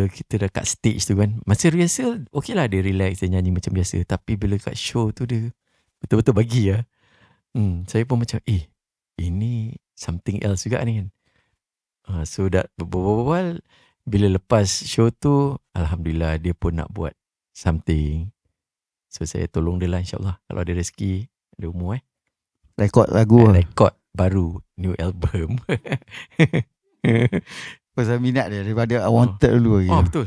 Speaker 3: kita dah kat stage tu kan, masa rehearsal okey lah dia relax, dia nyanyi macam biasa. Tapi bila kat show tu dia betul-betul bagi ya. Saya pun macam ini something else juga ni kan. So dah berbual bila lepas show tu, Alhamdulillah dia pun nak buat something. So saya tolong dia lah, insyaAllah. Kalau ada rezeki, ada umur
Speaker 2: rekod lagu,
Speaker 3: rekod baru, new album.
Speaker 2: pasal minat dia daripada I Wanted dulu lagi.
Speaker 3: Betul.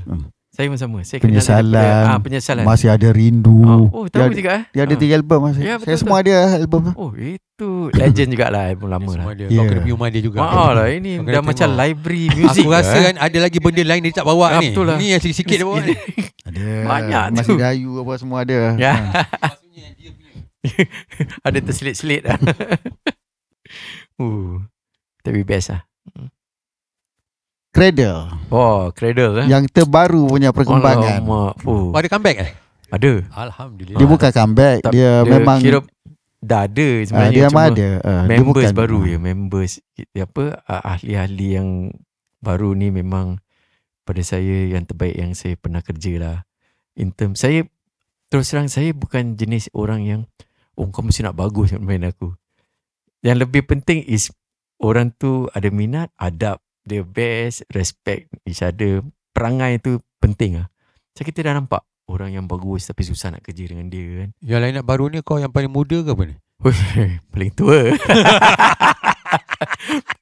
Speaker 3: Saya pun sama. Saya
Speaker 2: Penyesalan,
Speaker 3: penyesalan.
Speaker 2: Masih ada rindu.
Speaker 3: Tahu juga.
Speaker 2: Dia ada 3 album masih.
Speaker 3: Ya,
Speaker 2: saya semua ada album tu.
Speaker 3: Itu legend jugalah, album lama lah.
Speaker 1: Kau kena pergi rumah dia juga.
Speaker 3: Lah ini dah macam library music.
Speaker 1: Aku rasa kan ada lagi benda lain dia tak bawa ni.
Speaker 3: Betul lah.
Speaker 1: Ni yang sikit-sikit dia bawa ni.
Speaker 2: Ada.
Speaker 3: Banyak tu.
Speaker 2: Masih Dayu apa semua ada.
Speaker 3: Ya. Maksudnya dia punya. Ada terselit-selit lah. Tapi best lah.
Speaker 2: Cradle.
Speaker 3: Cradle
Speaker 2: Yang terbaru punya perkembangan.
Speaker 1: Ada comeback
Speaker 3: Ada.
Speaker 1: Alhamdulillah.
Speaker 2: Dia bukan comeback, dia memang
Speaker 3: kira dah ada sebenarnya.
Speaker 2: Dia memang ada.
Speaker 3: Members baru je. Members ahli-ahli yang baru ni memang pada saya yang terbaik yang saya pernah kerja lah. In term, saya terus terang saya bukan jenis orang yang kau mesti nak bagus main aku. Yang lebih penting is orang tu ada minat, adab the best, respect each other. Perangai tu penting lah. Macam kita dah nampak orang yang bagus tapi susah nak kerja dengan dia kan.
Speaker 1: Yang lain nak baru ni kau yang paling muda ke apa ni?
Speaker 3: Paling tua.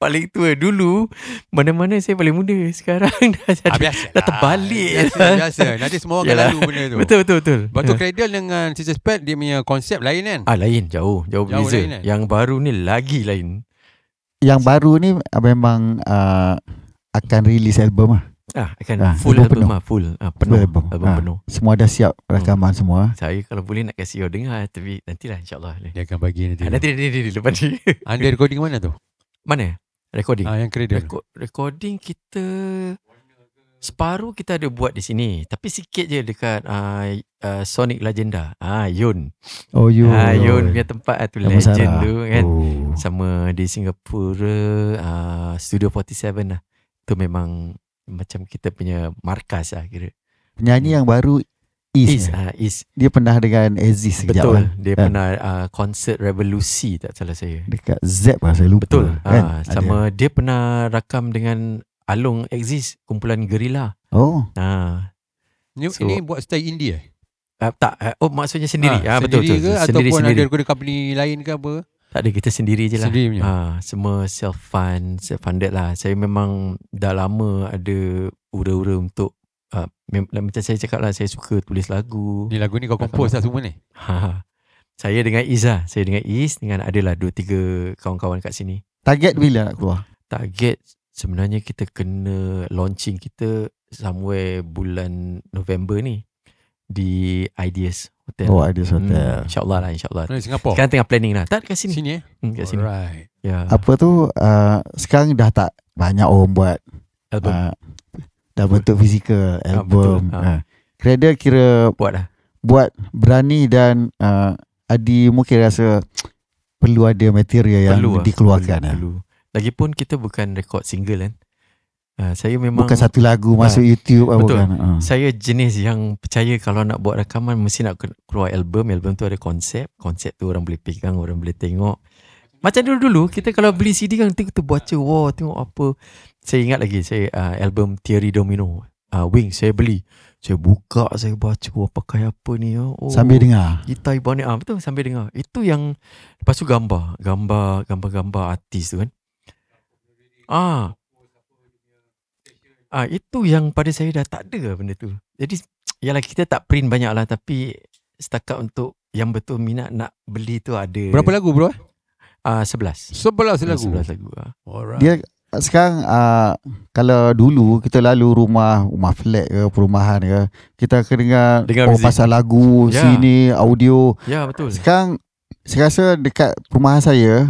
Speaker 3: Paling tua dulu. Mana-mana saya paling muda. Sekarang dah terbalik.
Speaker 1: Biasa. Nanti semua orang akan lalu benda tu.
Speaker 3: Betul.
Speaker 1: Lepas tu Cradle dengan Teacher's Pet dia punya konsep lain kan?
Speaker 3: Lain. Jauh berbeza kan? Yang baru ni lagi lain.
Speaker 2: Yang baru ni memang akan release album lah.
Speaker 3: Akan full album lah. Full album penuh.
Speaker 2: Semua dah siap rakaman semua.
Speaker 3: Saya kalau boleh nak kasih kau dengar, tapi nantilah insyaAllah.
Speaker 1: Dia akan bagi nanti.
Speaker 3: Nanti lepas ni.
Speaker 1: Anda recording mana tu?
Speaker 3: Mana? Recording.
Speaker 1: Yang Cradle.
Speaker 3: Recording kita separuh kita ada buat di sini. Tapi sikit je dekat Sonic Legenda. Yun. Yun punya tempat tu, legend tu kan. Sama di Singapura, Studio 47 lah. Tu memang macam kita punya markas lah kira.
Speaker 2: Penyanyi yang baru Is. Dia pernah dengan Aziz sekejap.
Speaker 3: Betul. Dia pernah konsert Revolusi tak salah saya.
Speaker 2: Dekat Zep lah saya lupa.
Speaker 3: Betul.
Speaker 2: Kan?
Speaker 3: Sama dia pernah rakam dengan Along Exist, kumpulan Gerila.
Speaker 1: Ini buat style India
Speaker 3: tak. Maksudnya sendiri. Betul.
Speaker 1: Sendiri ke ataupun ada company lain ke apa?
Speaker 3: Tak ada, kita sendiri je lah.
Speaker 1: Sendiri punya.
Speaker 3: Semua self-funded lah. Saya memang dah lama ada ura-ura untuk macam saya cakap lah, saya suka tulis lagu.
Speaker 1: Ni lagu ni kau compose lah semua ni?
Speaker 3: Saya dengan Is lah. Saya dengan Is, dengan adalah 2-3 kawan-kawan kat sini.
Speaker 2: Target bila nak keluar?
Speaker 3: Target sebenarnya kita kena launching kita somewhere bulan November ni di Ideas Hotel.
Speaker 2: Ideas Hotel.
Speaker 3: InsyaAllah lah, insyaAllah.
Speaker 1: Singapura.
Speaker 3: Sekarang tengah planning lah. Tak, kat sini.
Speaker 1: Sini
Speaker 3: kat sini.
Speaker 1: Alright.
Speaker 3: Ya.
Speaker 2: Apa tu, sekarang dah tak banyak orang buat
Speaker 3: album.
Speaker 2: Dah bentuk fizikal album. Cradle kira buat berani dan Adi mungkin rasa perlu ada material yang dikeluarkan.
Speaker 3: Perlu. Lagipun kita bukan rekod single kan. Saya memang
Speaker 2: bukan satu lagu masuk YouTube.
Speaker 3: Betul.
Speaker 2: Bukan.
Speaker 3: Saya jenis yang percaya kalau nak buat rakaman mesti nak keluar album. Album tu ada konsep tu orang boleh pegang, orang boleh tengok. Macam dulu-dulu kita kalau beli CD kan kita baca, wah tengok apa. Saya ingat lagi saya album Thierry Domino, Wing, saya beli. Saya buka, saya baca, wah pakai apa ni ya. Oh,
Speaker 2: Sambil dengar.
Speaker 3: Gitar Ibanez, betul, sambil dengar. Itu yang lepas tu gambar artis tu kan. Itu yang pada saya dah tak ada benda tu. Jadi yalah kita tak print banyak lah, tapi setakat untuk yang betul minat nak beli tu ada.
Speaker 1: Berapa lagu bro?
Speaker 3: 11
Speaker 1: lagu.
Speaker 2: Alright. Dia sekarang kalau dulu kita lalu rumah flat ke perumahan ke, kita akan dengar pasal lagu sini, audio.
Speaker 3: Ya betul.
Speaker 2: Sekarang saya rasa dekat perumahan saya,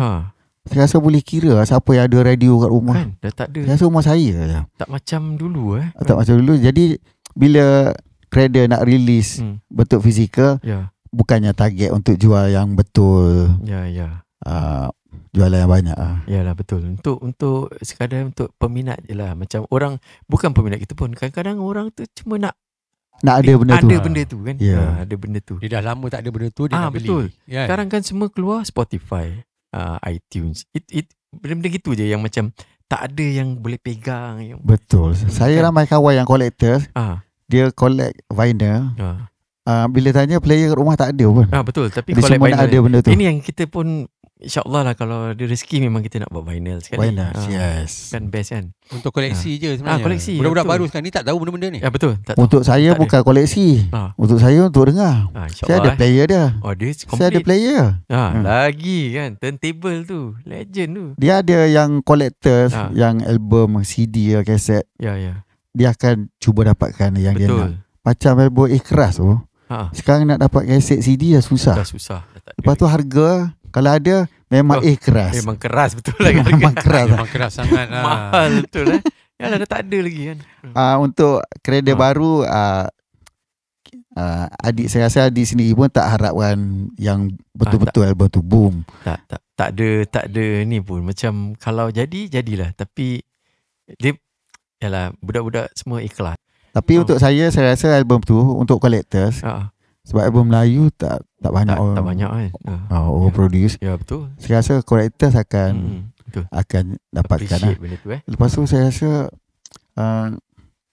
Speaker 2: saya rasa boleh kira siapa yang ada radio kat rumah.
Speaker 3: Kan, dah tak ada.
Speaker 2: Saya rasa rumah saya je.
Speaker 3: Tak macam dulu
Speaker 2: Tak macam dulu. Jadi bila Cradle nak release bentuk fizikal, bukannya target untuk jual yang betul.
Speaker 3: Ya.
Speaker 2: Jualan yang banyak.
Speaker 3: Yalah betul. Untuk sekadar untuk peminat je lah. Macam orang, bukan peminat kita pun, kadang-kadang orang tu cuma nak
Speaker 2: ada benda tu.
Speaker 3: Ada benda tu kan. Ada benda tu.
Speaker 1: Dia dah lama tak ada benda tu, dia nak beli.
Speaker 3: Betul. Sekarang kan semua keluar Spotify, iTunes. Benda-benda gitu je yang macam tak ada yang boleh pegang yang.
Speaker 2: Betul. Saya ramai kawan yang collector. Dia collect vinyl. Bila tanya player kat rumah tak ada pun.
Speaker 3: Betul. Tapi
Speaker 2: dia
Speaker 3: collect
Speaker 2: semua
Speaker 3: vinyl,
Speaker 2: nak ada benda tu.
Speaker 3: Ini yang kita pun InsyaAllah lah kalau ada rezeki memang kita nak buat vinyl sekali.
Speaker 2: Vinyl, yes.
Speaker 3: Kan best kan.
Speaker 1: Untuk koleksi je sebenarnya.
Speaker 3: Koleksi.
Speaker 1: Budak-budak baru sekarang ni tak tahu benda-benda ni.
Speaker 3: Ya betul.
Speaker 2: Untuk saya tak bukan koleksi. Untuk saya untuk dengar. Saya ada player dia.
Speaker 3: Dia complete.
Speaker 2: Saya ada player.
Speaker 3: Lagi kan turntable tu. Legend tu.
Speaker 2: Dia ada yang collector, yang album, CD, kaset.
Speaker 3: Ya.
Speaker 2: Dia akan cuba dapatkan yang dia nak. Macam album Ikhlas tu. Sekarang nak dapat kaset CD dah susah. Lepas tu harga kalau ada memang keras.
Speaker 3: Memang keras betul lah.
Speaker 2: Memang keras.
Speaker 1: Memang keras sangat.
Speaker 3: Mahal betul Yalah dah tak ada lagi kan.
Speaker 2: Untuk Cradle baru, adik saya rasa adik sendiri pun tak harapkan yang betul-betul album tu boom.
Speaker 3: Tak ada ni pun. Macam kalau jadilah. Tapi dia yalah budak-budak semua ikhlas.
Speaker 2: Tapi untuk saya rasa album tu untuk collectors. Sebab album Melayu tak banyak orang.
Speaker 3: Tak banyak kan.
Speaker 2: Orang produce.
Speaker 3: Ya betul.
Speaker 2: Saya rasa collectors akan dapatkan lah.
Speaker 3: Benda tu,
Speaker 2: Lepas tu saya rasa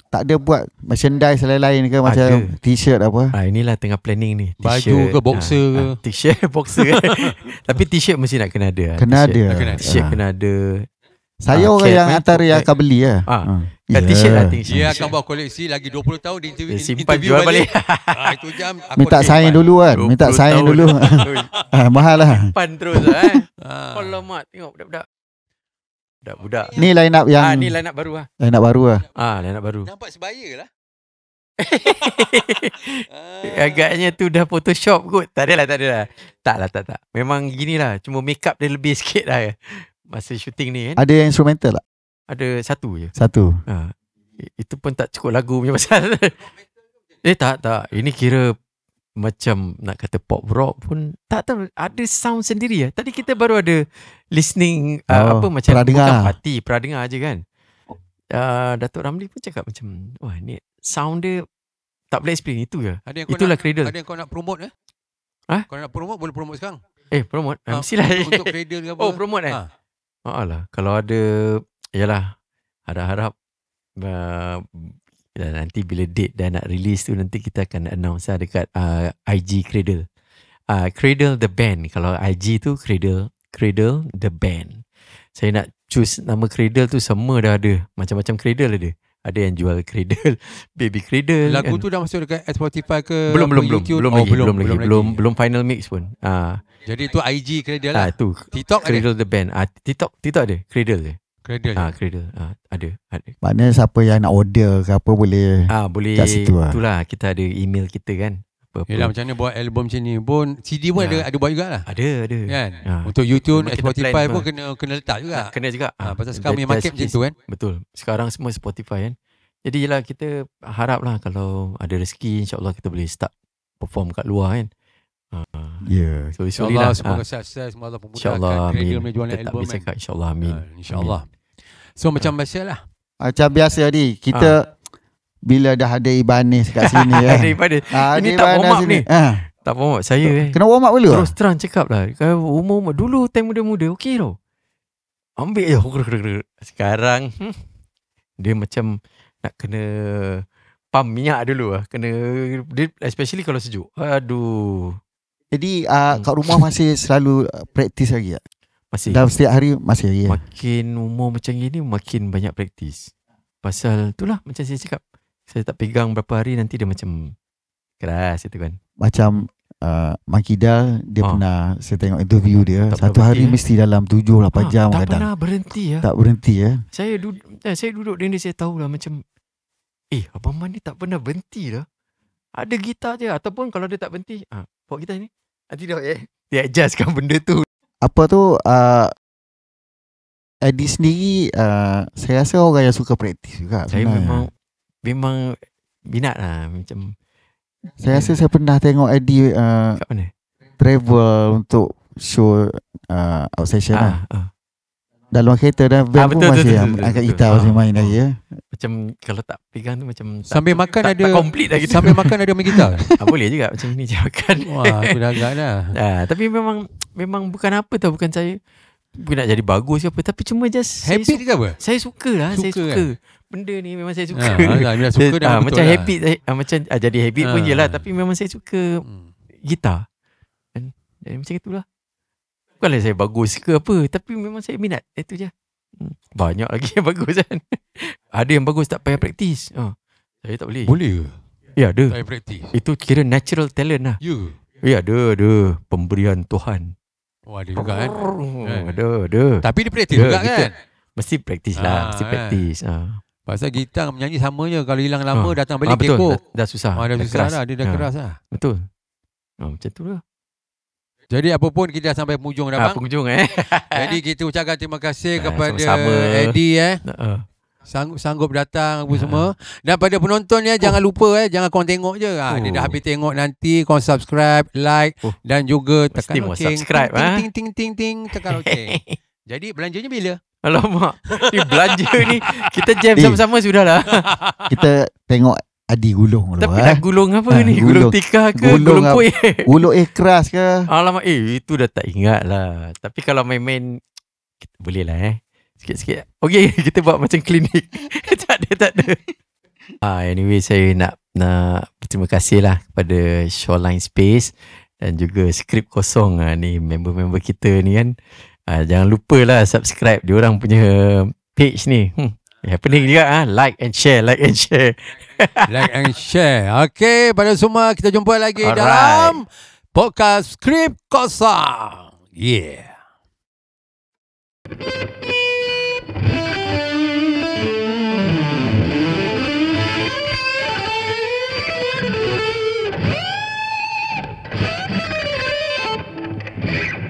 Speaker 2: tak ada buat merchandise lain-lain ke macam t-shirt apa.
Speaker 3: Inilah tengah planning ni.
Speaker 1: Baju ke boxer ke.
Speaker 3: T-shirt boxer kan. Tapi t-shirt mesti nak kena ada.
Speaker 2: Kena ada.
Speaker 3: T-shirt kena ada.
Speaker 2: Saya orang yang antara yang akan beli lah.
Speaker 3: T-shirt lah.
Speaker 1: Dia akan buat koleksi lagi 20 tahun dia
Speaker 3: simpan jual balik.
Speaker 1: Itu jam
Speaker 2: minta sign dulu kan. Minta sign dulu. Mahal lah.
Speaker 3: Simpan terus alamak tengok budak-budak.
Speaker 2: Ni line up yang
Speaker 3: ni line up baru lah.
Speaker 2: Line up baru lah.
Speaker 3: Line up baru.
Speaker 1: Nampak sebaya lah.
Speaker 3: Agaknya tu dah Photoshop kot. Tak adalah. Tak. Memang ginilah. Cuma make up dia lebih sikit lah masa syuting ni kan.
Speaker 2: Ada yang instrumental tak?
Speaker 3: Ada satu je. Itu pun tak cukup lagu punya pasal. Tak. Ini kira macam nak kata pop rock pun tak tahu. Ada sound sendiri ya. Tadi kita baru ada listening macam bukan party, peradengar je kan. Datuk Ramli pun cakap macam wah ni sound dia tak boleh explain itu je. Itulah Cradle.
Speaker 1: Ada yang kau nak promote Kau nak promote boleh promote sekarang.
Speaker 3: Promote. Mestilah
Speaker 1: untuk Cradle ke apa.
Speaker 3: Promote Alah, kalau ada yalah, harap nanti bila date dah nak release tu nanti kita akan announce dekat IG Cradle. Cradle the band. Kalau IG tu Cradle the band. Saya nak choose nama Cradle tu semua dah ada. Macam-macam Cradle ada. Ada yang jual Cradle, Baby Cradle.
Speaker 1: Lagu
Speaker 3: kan.
Speaker 1: tu dah masuk dekat Spotify ke?
Speaker 3: Belum lagi. Belum final mix pun.
Speaker 1: Jadi tu IG Cradle lah.
Speaker 3: Tu
Speaker 1: TikTok
Speaker 3: Cradle
Speaker 1: ada?
Speaker 3: the band. TikTok ada. Cradle dia.
Speaker 1: Cradle.
Speaker 3: Cradle. Ada.
Speaker 2: Maknanya siapa yang nak order ke apa boleh.
Speaker 3: Boleh.
Speaker 2: Kat situ lah.
Speaker 3: Itulah kita ada email kita kan.
Speaker 1: Yelah macam mana buat album macam ni pun CD pun ada buat jugalah.
Speaker 3: Ada.
Speaker 1: Kan? Untuk YouTube, Spotify pun kena letak juga.
Speaker 3: Kena juga.
Speaker 1: Pasal sekarang punya market macam tu kan.
Speaker 3: Betul. Sekarang semua Spotify kan. Jadi yelah kita haraplah kalau ada rezeki insyaAllah kita boleh start perform kat luar kan. So
Speaker 1: InsyaAllah semoga sukses. Semoga Allah pemudahkan Cradle punya jualan album kan.
Speaker 3: InsyaAllah amin.
Speaker 1: InsyaAllah. So macam biasa lah.
Speaker 2: Macam biasa ni kita bila dah ada Ibanez kat sini
Speaker 3: ada Ibanez. Ini tak warm up ni. Tak warm up saya.
Speaker 2: Kena warm up dulu.
Speaker 3: Terus terang cakap lah. Kalau umur dulu time muda-muda okey tau. Ambil je. Sekarang dia macam nak kena pump minyak dulu lah. Kena, especially kalau sejuk. Aduh.
Speaker 2: Jadi kat rumah masih selalu praktis lagi tak?
Speaker 3: Masih.
Speaker 2: Dalam setiap hari masih lagi.
Speaker 3: Makin umur macam gini makin banyak praktis. Pasal itulah macam saya cakap. Saya tak pegang berapa hari nanti dia macam keras itu kan. Macam
Speaker 2: Makidal dia pernah saya tengok interview dia satu hari mesti dalam 7-8 jam
Speaker 3: tak
Speaker 2: kadang.
Speaker 3: Tak pernah berhenti ya.
Speaker 2: Tak berhenti ya.
Speaker 3: Saya duduk dengan dia, saya tahulah macam Abang Man ni tak pernah berhenti dah. Ada gitar je ataupun kalau dia tak berhenti, bawa gitar ni. Nanti dia adjustkan benda tu. Apa tu
Speaker 2: Eddie sendiri saya rasa orang yang suka praktis juga.
Speaker 3: Saya memang minat lah macam.
Speaker 2: Saya rasa saya pernah tengok Eddie
Speaker 3: kat mana?
Speaker 2: Travel untuk show outstation lah. Dalam kereta dan van pun masih angkat gitar masih main lagi ya.
Speaker 3: Macam kalau tak pegang tu macam
Speaker 1: sambil makan ada
Speaker 3: tak complete lagi.
Speaker 1: Sambil makan ada main gitar.
Speaker 3: Boleh juga macam ni je makan.
Speaker 1: Wah, aku dah agak dah.
Speaker 3: Tapi memang bukan apa tau, bukan saya nak jadi bagus ke apa, tapi cuma just
Speaker 1: habit ke apa?
Speaker 3: Saya suka lah, saya suka.
Speaker 1: Kan?
Speaker 3: Benda ni memang saya suka.
Speaker 1: Suka dah
Speaker 3: macam
Speaker 1: lah.
Speaker 3: habit macam jadi habit pun je lah, tapi memang saya suka gitar. Dan macam itulah. Bukanlah saya bagus ke apa, tapi memang saya minat. Itu je. Banyak lagi yang bagus kan. Ada yang bagus tak payah praktis. Saya tak boleh.
Speaker 1: Boleh ke?
Speaker 3: Ya ada.
Speaker 1: Tak payah praktis.
Speaker 3: Itu kira natural talent lah. Ya ada. Pemberian Tuhan.
Speaker 1: Ada juga kan.
Speaker 3: Ada.
Speaker 1: Tapi dia praktis juga kan.
Speaker 3: Mesti praktis lah. Mesti praktis.
Speaker 1: Pasal gitar menyanyi sama je. Kalau hilang lama datang balik kekok.
Speaker 3: Dah susah.
Speaker 1: Dah susah lah. Dia dah keras lah.
Speaker 3: Betul. Macam tu lah.
Speaker 1: Jadi apa pun kita dah sampai penghujung dah bang.
Speaker 3: Penghujung
Speaker 1: Jadi kita ucapkan terima kasih kepada Eddie sanggup datang apa semua. Dan pada penonton jangan lupa jangan korang tengok je. Dia dah habis tengok, nanti korang subscribe, like dan juga tekan loceng.
Speaker 3: Subscribe
Speaker 1: ting tekan loceng. Jadi belanjanya bila?
Speaker 3: Alamak. Ni belanja ni kita jam sama-sama sudahlah.
Speaker 2: Kita tengok Adi gulung dulu.
Speaker 3: Tapi nak gulung apa ni? Gulung tikar ke? Gulung kuih?
Speaker 2: Gulung keras ke?
Speaker 3: Alamak, itu dah tak ingat lah. Tapi kalau main-main kita boleh lah sikit-sikit. Okay, kita buat macam klinik. Tak ada. Anyway, saya nak berterima kasih lah kepada Shoreline Space dan juga Skrip Kosong ni, member-member kita ni kan. Jangan lupa lah subscribe diorang punya page ni. Happening juga like and share. Like and share. Okay, pada semua kita jumpa lagi dalam podcast Skrip Kosong. Yeah.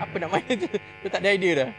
Speaker 3: Apa nak main tu? Aku tak ada idea dah.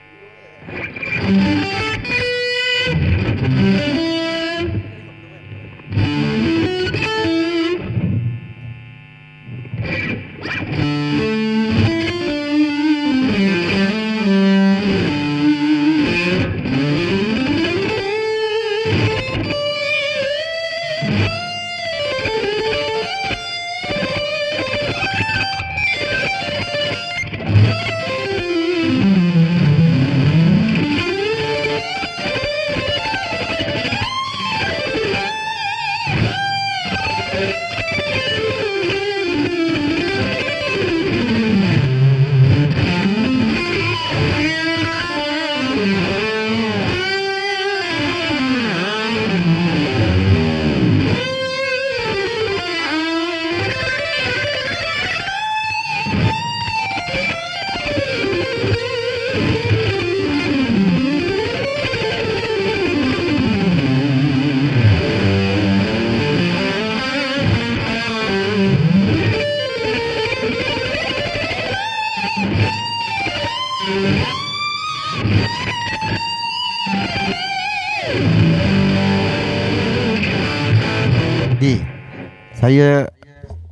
Speaker 2: Saya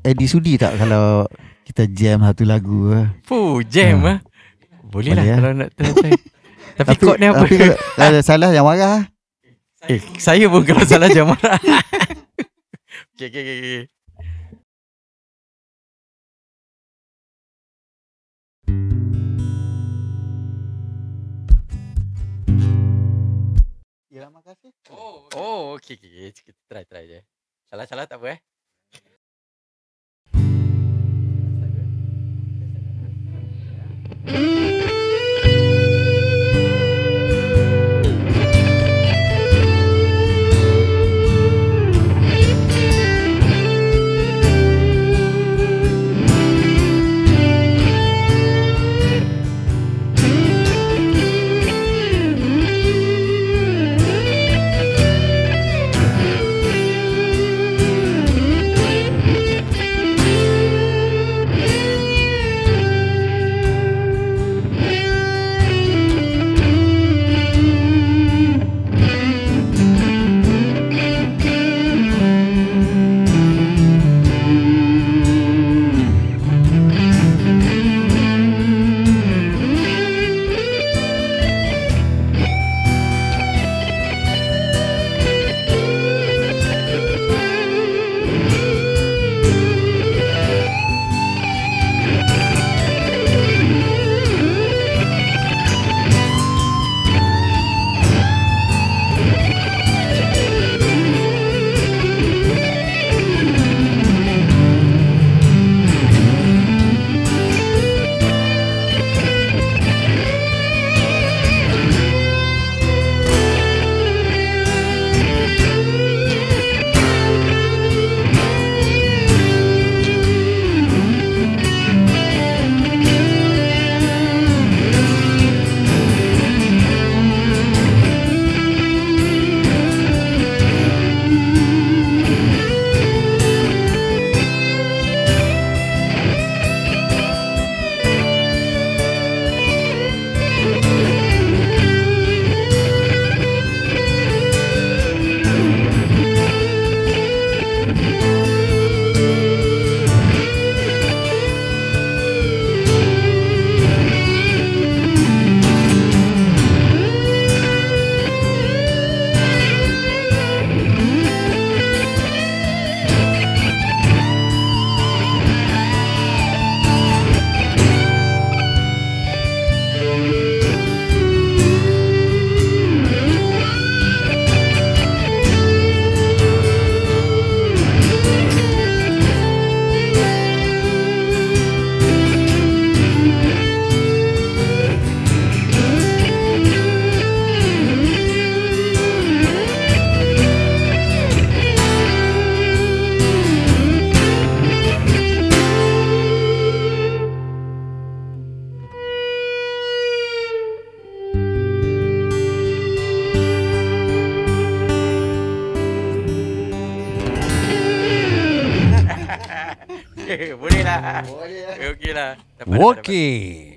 Speaker 2: Eddie sudi tak kalau kita jam satu lagu?
Speaker 3: Jam boleh lah kalau nak try. Tapi kod ni apa?
Speaker 2: Tapi kalau salah yang marah.
Speaker 3: Saya pun kalau salah jangan marah. Okay.
Speaker 2: Ya, makasih.
Speaker 3: Oh, okay. Kita try je. Salah tak apa Boleh lah. Okey lah.
Speaker 1: Okey.